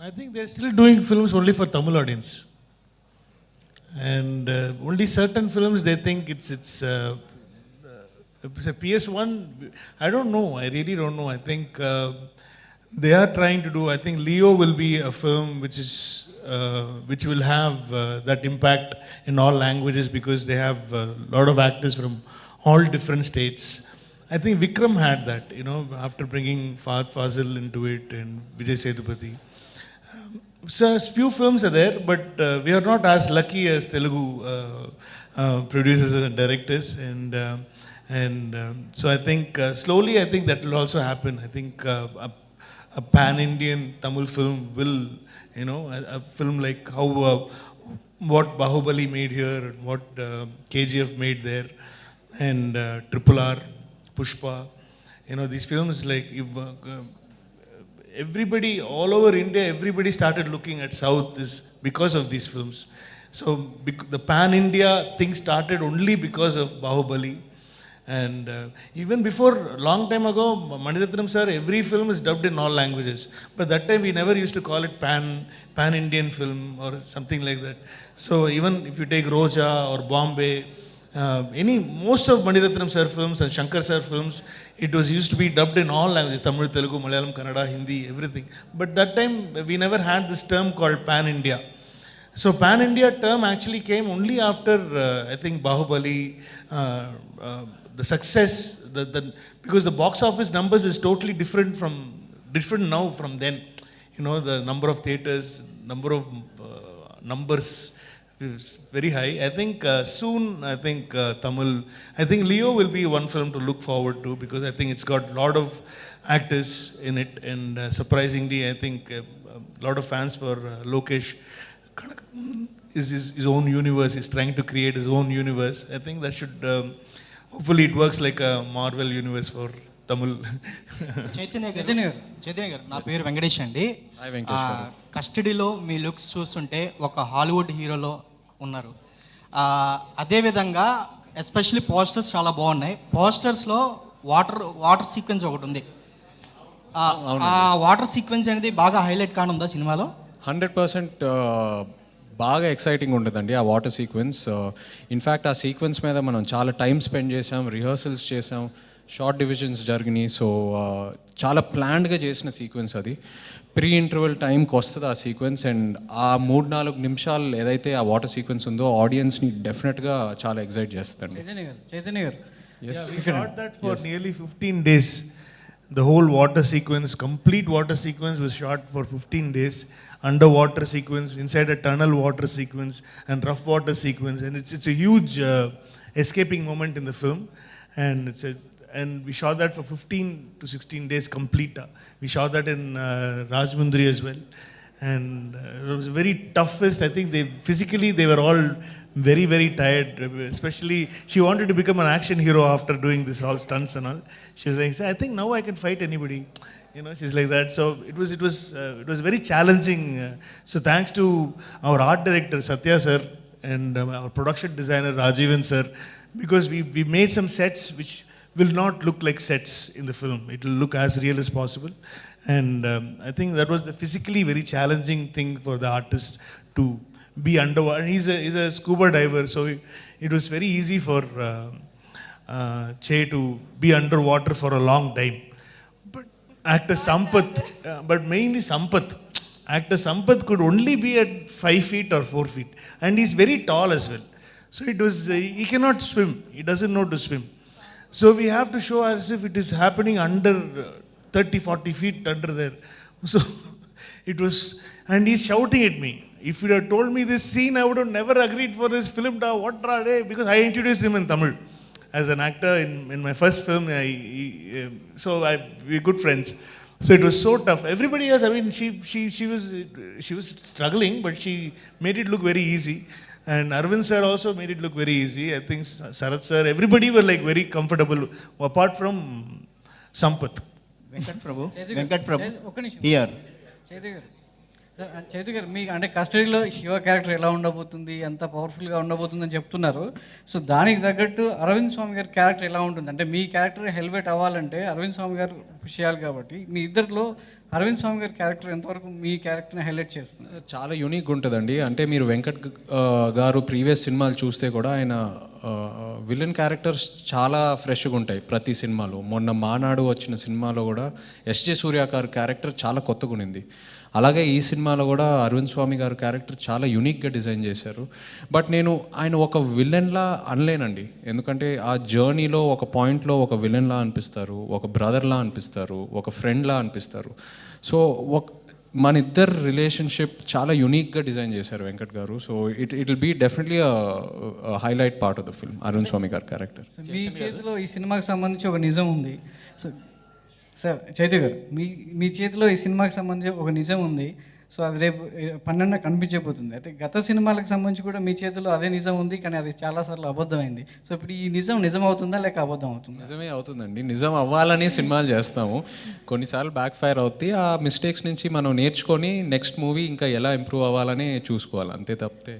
Speaker 2: I think they're still doing films only for Tamil audience, and only certain films they think it's a PS1. I don't know. I really don't know. I think they are trying to do. I think Leo will be a film which will have that impact in all languages, because they have a lot of actors from all different states. I think Vikram had that, after bringing Fahad Fazil into it and Vijay Sethupathi. So few films are there, but we are not as lucky as Telugu producers and directors, and so I think slowly I think that will also happen. I think a pan-Indian Tamil film will, a film like how what Bahubali made here, and what KGF made there, and Triple R, Pushpa, these films like if, everybody all over India, everybody started looking at South is because of these films. So the pan-India thing started only because of Bahubali. And even before, long time ago, Maniratnam sir, every film is dubbed in all languages. But that time we never used to call it pan-Indian film or something like that. So even if you take Roja or Bombay, most of Maniratnam sir films and Shankar sir films, it was used to be dubbed in all languages, Tamil, Telugu, Malayalam, Kannada, Hindi, everything. But that time we never had this term called pan-India. So pan-India term actually came only after, I think, Bahubali, the success, because the box office numbers is totally different now from then. The number of theaters, numbers is very high. I think soon, Tamil, I think Leo will be one film to look forward to, because I think it's got a lot of actors in it, and surprisingly, I think a lot of fans for Lokesh. His own universe, he's trying to create his own universe. I think that should, hopefully it works like a Marvel universe for Tamil.
Speaker 17: Chaitanya గారు, నా పేరు వెంకటేష్ అండి. కస్టడీలో మీ లుక్స్ చూస్తుంటే ఒక హాలీవుడ్ హీరోలో ఉన్నారు. అదేవిధంగా ఎస్పెషల్లీ పోస్టర్స్ చాలా బాగున్నాయి. పోస్టర్స్లో వాటర్ సీక్వెన్స్ ఒకటి ఉంది. ఆ వాటర్ సీక్వెన్స్ అనేది బాగా హైలైట్ కానుందా సినిమాలో?
Speaker 4: 100% బాగా ఎక్సైటింగ్ ఉంటుందండి ఆ వాటర్ సీక్వెన్స్. ఇన్ఫ్యాక్ట్ ఆ సీక్వెన్స్ మీద మనం చాలా టైం స్పెండ్ చేసాం, రిహర్సల్స్ చేసాం, షార్ట్ డివిజన్స్ జరిగినాయి. సో చాలా ప్లాన్డ్గా చేసిన సీక్వెన్స్ అది. ప్రీ ఇంటర్వెల్ టైంకి వస్తుంది ఆ సీక్వెన్స్, అండ్ ఆ 3-4 నిమిషాలు ఏదైతే ఆ వాటర్ సీక్వెన్స్ ఉందో ఆడియన్స్ని డెఫినెట్గా చాలా ఎక్సైట్ చేస్తుంది.
Speaker 18: చైతన్య గారు,
Speaker 2: we shot that for nearly 15 days. The whole water sequence, complete water sequence was shot for 15 days. Underwater sequence, inside a tunnel water sequence, and rough water sequence, and it's a huge escaping moment in the film, and we shot that for 15 to 16 days complete. We shot that in Rajmundry as well, and it was very toughest. I think physically they were all very, very tired. Especially she wanted to become an action hero after doing this all stunts and all. She was like, I think now I can fight anybody. She's like that. So it was very challenging. So thanks to our art director Satya sir and our production designer Rajivan sir, because we made some sets which will not look like sets in the film. It will look as real as possible. And I think that was the physically very challenging thing for the artist to be underwater. And he's a scuba diver, so it was very easy for Che to be underwater for a long time. But actor Sampath, but mainly Sampath, actor Sampath could only be at 5 feet or 4 feet, and he's very tall as well. So it was he cannot swim. He doesn't know to swim. So we have to show as if it is happening under 30-40 feet under there. So it was, and he's shouting at me. If you had told me this scene, I would have never agreed for this film. Because I introduced him in Tamil as an actor in my first film. We're good friends. So it was so tough. Everybody else, I mean, she was struggling, but she made it look very easy. And Arvind sir also made it look very easy. I think Sarath sir, everybody were like very comfortable, apart from Sampath.
Speaker 17: Venkat Prabhu, here.
Speaker 18: Chaitu గారు, మీ అంటే కస్టడీలో శివ క్యారెక్టర్ ఎలా ఉండబోతుంది, ఎంత పవర్ఫుల్గా ఉండబోతుంది అని చెప్తున్నారు. సో దానికి తగ్గట్టు అరవింద్ స్వామి గారి క్యారెక్టర్ ఎలా ఉంటుంది? అంటే మీ క్యారెక్టర్ హెల్మెట్ అవ్వాలంటే అరవింద్ స్వామి గారు పుష్ చేయాలి కాబట్టి మీ ఇద్దరిలో అరవింద్ స్వామి గారి క్యారెక్టర్ ఎంతవరకు మీ క్యారెక్టర్ని హైలైట్ చేస్తుంది?
Speaker 4: చాలా యూనిక్ ఉంటుందండి. అంటే మీరు వెంకట్ గారు ప్రీవియస్ సినిమాలు చూస్తే కూడా ఆయన విలన్ క్యారెక్టర్స్ చాలా ఫ్రెష్గా ఉంటాయి ప్రతి సినిమాలో. మొన్న మానాడు వచ్చిన సినిమాలో కూడా ఎస్జే సూర్య గారి క్యారెక్టర్ చాలా కొత్తగా ఉంది. అలాగే ఈ సినిమాలో కూడా అరవింద్ స్వామి గారు క్యారెక్టర్ చాలా యూనిక్గా డిజైన్ చేశారు. బట్ నేను ఆయన ఒక విలన్లా అనలేనండి, ఎందుకంటే ఆ జర్నీలో ఒక పాయింట్లో ఒక విలన్లా అనిపిస్తారు, ఒక బ్రదర్లా అనిపిస్తారు, ఒక ఫ్రెండ్లా అనిపిస్తారు. సో మన ఇద్దరు రిలేషన్షిప్ చాలా యూనిక్గా డిజైన్ చేశారు వెంకట్ గారు. So it will be definitely highlight part of the film, Arvind Swamy గారి క్యారెక్టర్.
Speaker 18: మీ చేతిలో ఈ సినిమాకి సంబంధించి ఒక నిజం ఉంది. సో సార్ చైతన్య గారు, మీ చేతిలో ఈ సినిమాకి సంబంధించి ఒక నిజం ఉంది. సో అది రేపు 12న కనిపించబోతుంది. అయితే గత సినిమాలకు సంబంధించి కూడా మీ చేతిలో అదే నిజం ఉంది, కానీ అది చాలాసార్లు అబద్ధమైంది. సో ఇప్పుడు ఈ నిజం అవుతుందా లేక అబద్ధం అవుతుందా?
Speaker 4: నిజమే అవుతుందండి. నిజం అవ్వాలని సినిమాలు చేస్తాము. కొన్నిసార్లు బ్యాక్ ఫైర్ అవుతాయి. ఆ మిస్టేక్స్ నుంచి మనం నేర్చుకొని నెక్స్ట్ మూవీ ఇంకా ఎలా ఇంప్రూవ్ అవ్వాలని చూసుకోవాలి. అంతే తప్పితే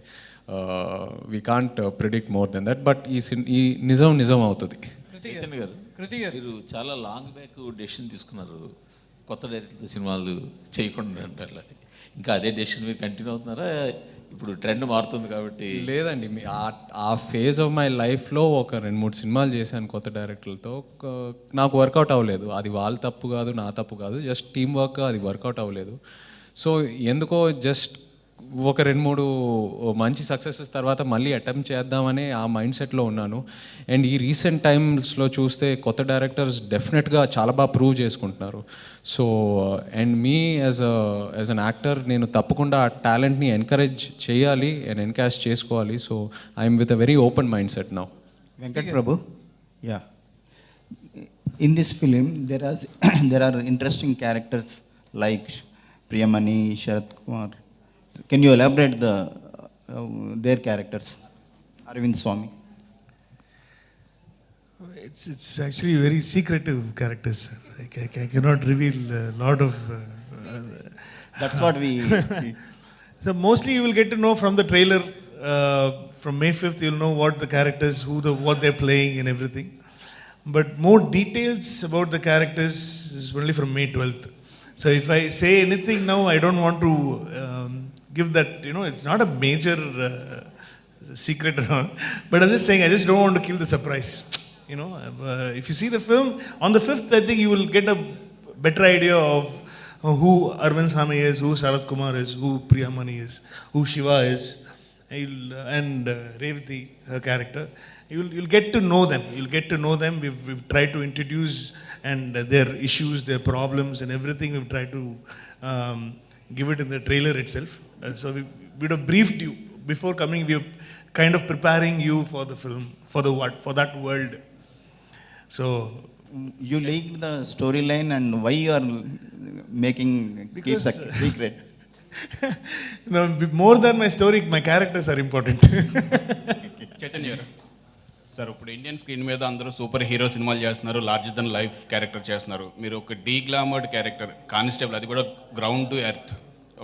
Speaker 4: we can't predict more than that. But ఈ నిజం అవుతుంది.
Speaker 8: చైతన్య గారు, మీరు చాలా లాంగ్ బ్యాక్ డెసిషన్ తీసుకున్నారు, కొత్త డైరెక్టర్తో సినిమాలు చేయకుండా ఉండాలి. ఇంకా అదే డెసిషన్ మీరు కంటిన్యూ అవుతున్నారా? ఇప్పుడు ట్రెండ్ మారుతుంది కాబట్టి.
Speaker 4: లేదండి, ఆ ఫేజ్ ఆఫ్ మై లైఫ్లో ఒక 2-3 సినిమాలు చేశాను కొత్త డైరెక్టర్లతో. నాకు వర్కౌట్ అవ్వలేదు. అది వాళ్ళ తప్పు కాదు, నా తప్పు కాదు, జస్ట్ టీమ్ వర్క్, అది వర్కౌట్ అవ్వలేదు. సో ఎందుకో జస్ట్ ఒక 2-3 మంచి సక్సెసెస్ తర్వాత మళ్ళీ అటెంప్ట్ చేద్దామని ఆ మైండ్ సెట్లో ఉన్నాను. అండ్ ఈ రీసెంట్ టైమ్స్లో చూస్తే కొత్త డైరెక్టర్స్ డెఫినెట్గా చాలా బాగా ప్రూవ్ చేసుకుంటున్నారు. So and me as an actor నేను తప్పకుండా ఆ టాలెంట్ని ఎంకరేజ్ చేయాలి అండ్ ఎన్కాష్ చేసుకోవాలి. So I'm with a very open mind set now.
Speaker 15: Venkat Prabhu, yeah, in this film there are interesting characters like Priyamani, Sharat Kumar. Can you elaborate their characters? Arvind Swamy.
Speaker 2: It's actually very secretive characters, sir. I cannot reveal a lot of.
Speaker 15: That's what we.
Speaker 2: So mostly you will get to know from the trailer. From May 5th, you'll know what the characters, what they're playing and everything. But more details about the characters is only from May 12th. So if I say anything now, I don't want to give that, it's not a major secret at all. But I'm just saying, I just don't want to kill the surprise. If you see the film, on the 5th, I think you will get a better idea of who Arvind Swamy is, who Sharat Kumar is, who Priyamani is, who Shiva is, and Revati, her character. You'll get to know them. You'll get to know them. We've tried to introduce and their issues, their problems and everything. We've tried to give it in the trailer itself. So we would have briefed you before coming. We were kind of preparing you for the film, for that world. So
Speaker 15: you leaked the storyline, and why you are making keep secret?
Speaker 2: No, more than my story, my characters are important.
Speaker 16: Chaitanya గారు, సార్ ఇప్పుడు ఇండియన్ స్క్రీన్ మీద అందరూ సూపర్ హీరో సినిమాలు చేస్తున్నారు, లార్జర్ దెన్ లైఫ్ క్యారెక్టర్ చేస్తున్నారు. మీరు ఒక డీగ్లామర్డ్ క్యారెక్టర్, కానిస్టేబుల్, అది కూడా గ్రౌండ్ టు ఎర్త్,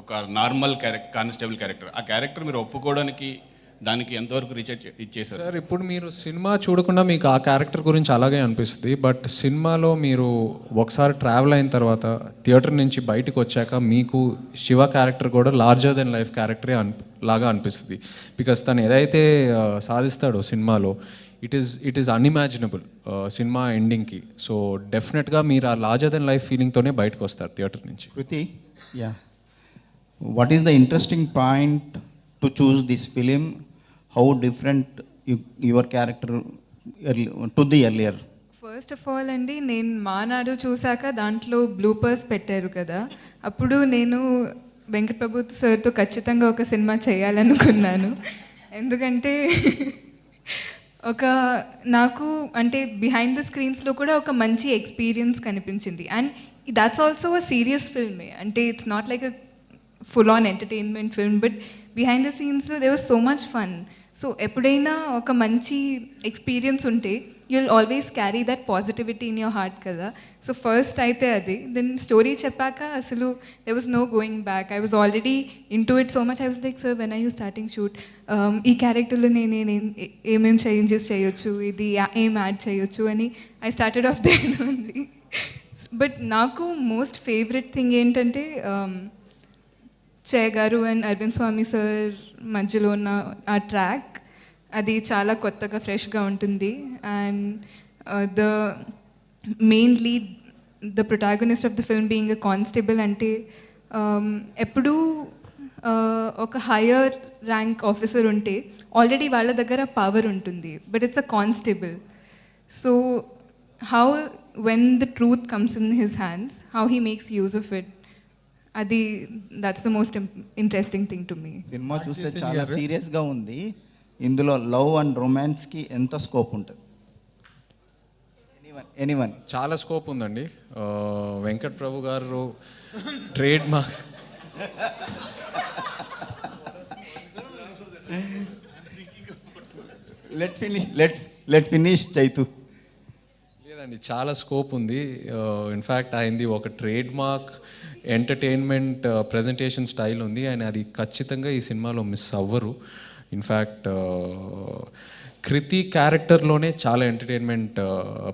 Speaker 16: ఒక నార్మల్ కానిస్టేబుల్ క్యారెక్టర్, ఆ క్యారెక్టర్ మీరు ఒప్పుకోవడానికి దానికి ఎంతవరకు రీచ్ ఇచ్చేసారు?
Speaker 4: సార్ ఇప్పుడు మీరు సినిమా చూడకుండా మీకు ఆ క్యారెక్టర్ గురించి అలాగే అనిపిస్తుంది. బట్ సినిమాలో మీరు ఒకసారి ట్రావెల్ అయిన తర్వాత థియేటర్ నుంచి బయటకు వచ్చాక మీకు శివ క్యారెక్టర్ కూడా లార్జర్ దెన్ లైఫ్ క్యారెక్టరే లాగా అనిపిస్తుంది. బికాస్ తను ఏదైతే సాధిస్తాడో సినిమాలో ఇట్ ఈస్ అన్ఇమాజినబుల్ సినిమా ఎండింగ్కి. సో డెఫినెట్గా మీరు ఆ లార్జర్ దెన్ లైఫ్ ఫీలింగ్తోనే బయటకు వస్తారు థియేటర్ నుంచి.
Speaker 15: Krithi, yeah. What is the interesting point to choose this film? How different your character to the earlier?
Speaker 3: First of all అండి, నేను మానాడు చూశాక దాంట్లో బ్లూపర్స్ పెట్టారు కదా, అప్పుడు నేను వెంకట్ ప్రభు సార్తో ఖచ్చితంగా ఒక సినిమా చేయాలనుకున్నాను. ఎందుకంటే నాకు అంటే బిహైండ్ ద స్క్రీన్స్లో కూడా ఒక మంచి ఎక్స్పీరియన్స్ కనిపించింది. And that's also a serious ఫిల్మే. అంటే it's not like a full on entertainment film, but behind the scenes there was so much fun. So ఎప్పుడైనా ఒక మంచి ఎక్స్పీరియన్స్ ఉంటే you'll always carry that positivity in your heart కదా. సో ఫస్ట్ అయితే అది. దెన్ స్టోరీ చెప్పాక అసలు there was no going back. I was already into it so much. I was like, sir, when are you starting shoot? ఈ క్యారెక్టర్లో నేను ఏమేం చేంజెస్ చేయొచ్చు, ఇది ఏం యాడ్ చేయొచ్చు అని I started of their only. But నాకు మోస్ట్ ఫేవరెట్ థింగ్ ఏంటంటే చే గారు అండ్ అరవింద్ స్వామి సార్ మధ్యలో ఉన్న ఆ ట్రాక్, అది చాలా కొత్తగా ఫ్రెష్గా ఉంటుంది. And the main lead, the protagonist of the film being a constable అంటే ఎప్పుడూ ఒక హయ్యర్ ర్యాంక్ ఆఫీసర్ ఉంటే ఆల్రెడీ వాళ్ళ దగ్గర పవర్ ఉంటుంది, but it's a constable. So how when the truth comes in his hands, how he makes use of it, అది that's the most interesting thing to me.
Speaker 15: సినిమా చూస్తే చాలా సీరియస్గా ఉంది. ఇందులో లవ్ అండ్ రొమాన్స్కి ఎంత స్కోప్ ఉంటుంది? ఎనీవన్
Speaker 4: చాలా స్కోప్ ఉందండి. వెంకట్ ప్రభు గారు trade mark
Speaker 15: let finish Chaitu.
Speaker 4: లేదండి, చాలా స్కోప్ ఉంది. ఇన్ఫ్యాక్ట్ ఆయనది ఒక trade mark entertainment presentation style ఉంది. ఆయన అది ఖచ్చితంగా ఈ సినిమాలో మిస్ అవ్వరు. ఇన్ఫ్యాక్ట్ కృతి క్యారెక్టర్లోనే చాలా ఎంటర్టైన్మెంట్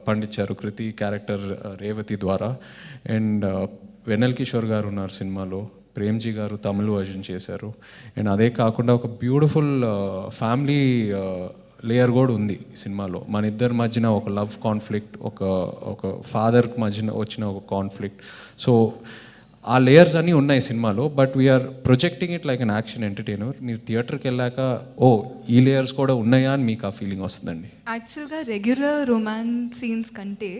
Speaker 4: పండించారు కృతి క్యారెక్టర్ రేవతి ద్వారా. అండ్ వెన్నెల్ కిషోర్ గారు ఉన్నారు సినిమాలో, ప్రేమ్జీ గారు తమిళ వర్జన్ చేశారు. అండ్ అదే కాకుండా ఒక బ్యూటిఫుల్ ఫ్యామిలీ లేయర్ కూడా ఉంది ఈ సినిమాలో. మన ఇద్దరి మధ్యన ఒక లవ్ కాన్ఫ్లిక్ట్, ఒక ఫాదర్కి మధ్యన వచ్చిన ఒక కాన్ఫ్లిక్ట్. సో ఆ లేయర్స్ అన్నీ ఉన్నాయి సినిమాలో. But we're projecting it like an action entertainer. మీరు థియేటర్కి వెళ్ళాక ఈ లేయర్స్ కూడా ఉన్నాయా అని మీకు ఆ ఫీలింగ్ వస్తుందండి.
Speaker 3: యాక్చువల్గా రెగ్యులర్ రొమాన్స్ సీన్స్ కంటే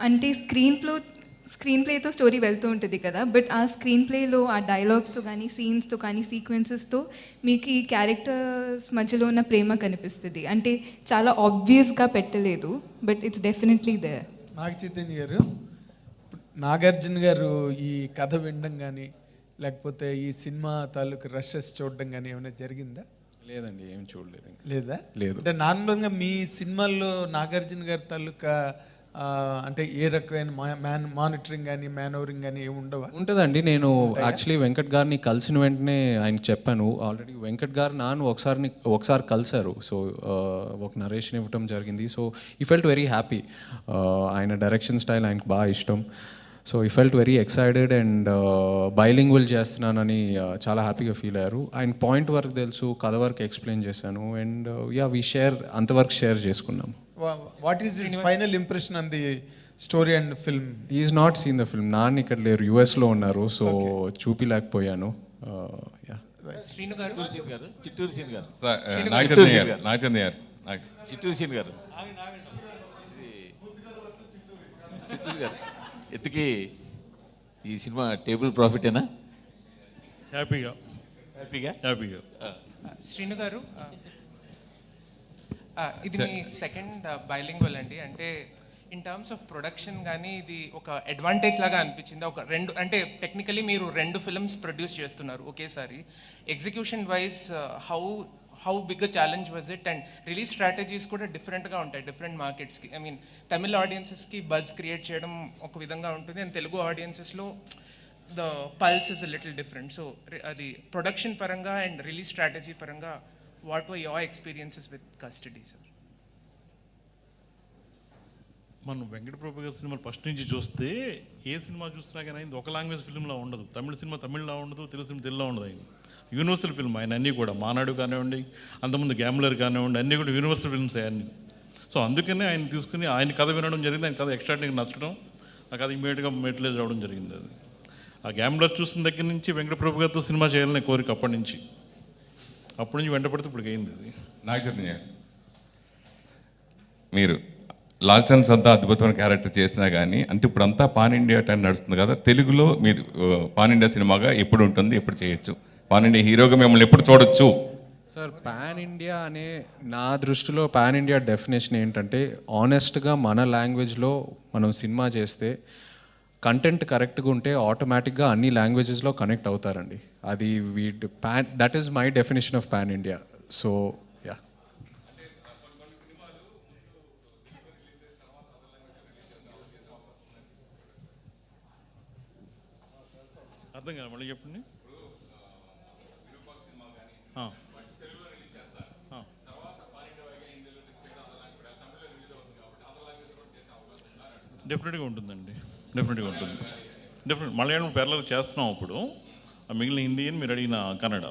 Speaker 3: అంటే స్క్రీన్ ప్లేతో స్టోరీ వెళ్తూ ఉంటుంది కదా, బట్ ఆ స్క్రీన్ ప్లేలో ఆ డైలాగ్స్తో కానీ సీన్స్తో కానీ సీక్వెన్సెస్తో మీకు ఈ క్యారెక్టర్స్ మధ్యలో ఉన్న ప్రేమ కనిపిస్తుంది. అంటే చాలా ఆబ్వియస్గా పెట్టలేదు, బట్ ఇట్స్ డెఫినెట్లీ దేర్.
Speaker 5: నాగ చైతన్య గారు, నాగార్జున గారు ఈ కథ వినడం కానీ లేకపోతే ఈ సినిమా తాలూకు రషెస్ చూడడం కానీ ఏమైనా జరిగిందా?
Speaker 4: లేదండి, ఏం చూడలేదు.
Speaker 5: లేదా?
Speaker 4: లేదు.
Speaker 5: అంటే నార్మల్గా మీ సినిమాల్లో నాగార్జున గారి తాలూకా అంటే ఏ రకమైన మానిటరింగ్ కానీ మ్యానోరింగ్ కానీ ఏమి ఉండవా?
Speaker 4: ఉంటుందండి. నేను యాక్చువల్లీ వెంకట్ గారిని కలిసిన వెంటనే ఆయనకి చెప్పాను. ఆల్రెడీ వెంకట్ గారు ఒకసారి కలిశారు. సో ఒక నరేషన్ ఇవ్వటం జరిగింది. సో ఈ ఫెల్ట్ వెరీ హ్యాపీ. ఆయన డైరెక్షన్ స్టైల్ ఆయనకు బాగా ఇష్టం. సో ఈ felt very excited and bilingual చేస్తున్నానని చాలా హ్యాపీగా ఫీల్ అయ్యారు. ఆయన పాయింట్ వరకు తెలుసు, కథ వరకు ఎక్స్ప్లెయిన్ చేశాను. అండ్ వీ షేర్, అంతవరకు షేర్ చేసుకున్నాం.
Speaker 5: What is his final impression on the story and film?
Speaker 4: He is not seen the film. నాన్న ఇక్కడ లేరు, యుఎస్లో ఉన్నారు. సో చూపిలేకపోయాను.
Speaker 6: శ్రీను గారు,
Speaker 8: చిట్టూరు సీన్ గారు, చిట్టూరు సీన్ గారు, చిట్టూరు గారు ఎత్తుకి ఈ సినిమా టేబుల్ ప్రాఫిటేనా?
Speaker 7: హ్యాపీగా.
Speaker 11: శ్రీను గారు, ఇది మీ సెకండ్ బైలింగ్వల్ అండి. అంటే ఇన్ టర్మ్స్ ఆఫ్ ప్రొడక్షన్ కానీ ఇది ఒక అడ్వాంటేజ్ లాగా అనిపించింది. ఒక రెండు అంటే టెక్నికలీ మీరు 2 ఫిల్మ్స్ ప్రొడ్యూస్ చేస్తున్నారు ఒకేసారి. Execution wise how big a challenge was it? And release strategies కూడా డిఫరెంట్గా ఉంటాయి డిఫరెంట్ మార్కెట్స్కి. ఐ మీన్ తమిళ ఆడియన్సెస్కి బజ్ క్రియేట్ చేయడం ఒక విధంగా ఉంటుంది, అండ్ తెలుగు ఆడియన్సెస్లో the pulse is a little different. So అది ప్రొడక్షన్ పరంగా అండ్ రిలీజ్ స్ట్రాటజీ పరంగా what were your experiences with custody sir?
Speaker 7: మనం వెంకట ప్రభు గారి సినిమాలు ఫస్ట్ నుంచి చూస్తే ఏ సినిమా చూసినా కానీ ఆయన ఒక లాంగ్వేజ్ ఫిల్మ్లా ఉండదు. తమిళ సినిమా తమిళ్లా ఉండదు, తెలుగు సినిమా తెలుగులో ఉండదు. ఆయన యూనివర్సల్ ఫిల్మ్. ఆయన అన్నీ కూడా మానాడు కానివ్వండి, అంతకుముందు గ్యామ్లర్ కానివ్వండి, అన్నీ కూడా యూనివర్సల్ ఫిల్మ్స్ అన్నీ. సో అందుకనే ఆయన తీసుకుని ఆయన కథ వినడం జరిగింది. ఆయన కథ ఎక్స్ట్రాడినరీగా నచ్చడం, ఆ కథ ఇమీడియట్గా మెట్లేజ్ రావడం జరిగింది. అది ఆ గ్యామ్లర్ చూసిన దగ్గర నుంచి వెంకట ప్రభు గారితో సినిమా చేయాలనే కోరిక అప్పటి నుంచి వెంటపడితే ఇప్పుడు అయింది. అది
Speaker 6: నాగ చైతన్య మీరు లాల్చంద్ సద్దా అద్భుతమైన క్యారెక్టర్ చేసినా కానీ అంటే ఇప్పుడు అంతా పాన్ ఇండియా టైం నడుస్తుంది కదా, తెలుగులో మీరు పాన్ ఇండియా సినిమాగా ఎప్పుడు ఉంటుంది, ఎప్పుడు చేయొచ్చు? పాన్ ఇండియా హీరోగా మిమ్మల్ని ఎప్పుడు చూడొచ్చు?
Speaker 4: సార్, పాన్ ఇండియా అనే నా దృష్టిలో పాన్ ఇండియా డెఫినేషన్ ఏంటంటే ఆనెస్ట్గా మన లాంగ్వేజ్లో మనం సినిమా చేస్తే కంటెంట్ కరెక్ట్గా ఉంటే ఆటోమేటిక్గా అన్ని లాంగ్వేజెస్లో కనెక్ట్ అవుతారండి. అది that is my definition of pan India. So yeah.
Speaker 7: అర్థం కాదు, మళ్ళీ చెప్పండి. డెఫినెట్గా ఉంటుందండి, డెఫినెట్గా ఉంటుంది. మలయాళం పేర్లలో చేస్తున్నాం ఇప్పుడు. మిగిలిన హిందీ అని మీరు అడిగిన కన్నడ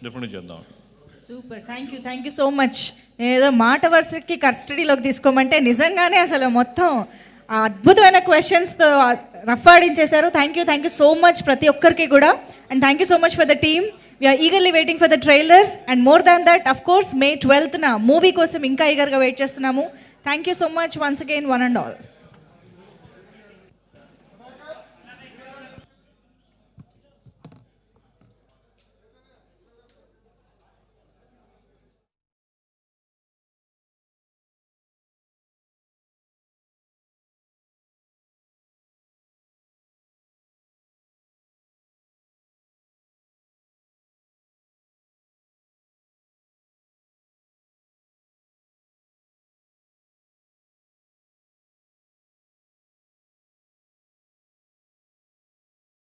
Speaker 7: డెఫినెట్గా చేద్దాం.
Speaker 1: Super, thank you so much. నేను ఏదో మాట వరుసకి కస్టడీలోకి తీసుకోమంటే నిజంగానే అసలు మొత్తం అద్భుతమైన క్వశ్చన్స్తో రఫ్ ఆడించేశారు. థ్యాంక్ యూ సో మచ్ ప్రతి ఒక్కరికి కూడా. And thank you so much for the team. We're eagerly waiting for the trailer and more than that of course May 12th movie కోసం ఇంకా ఈగర్గా వెయిట్ చేస్తున్నాము. Thank you so much once again, one and all.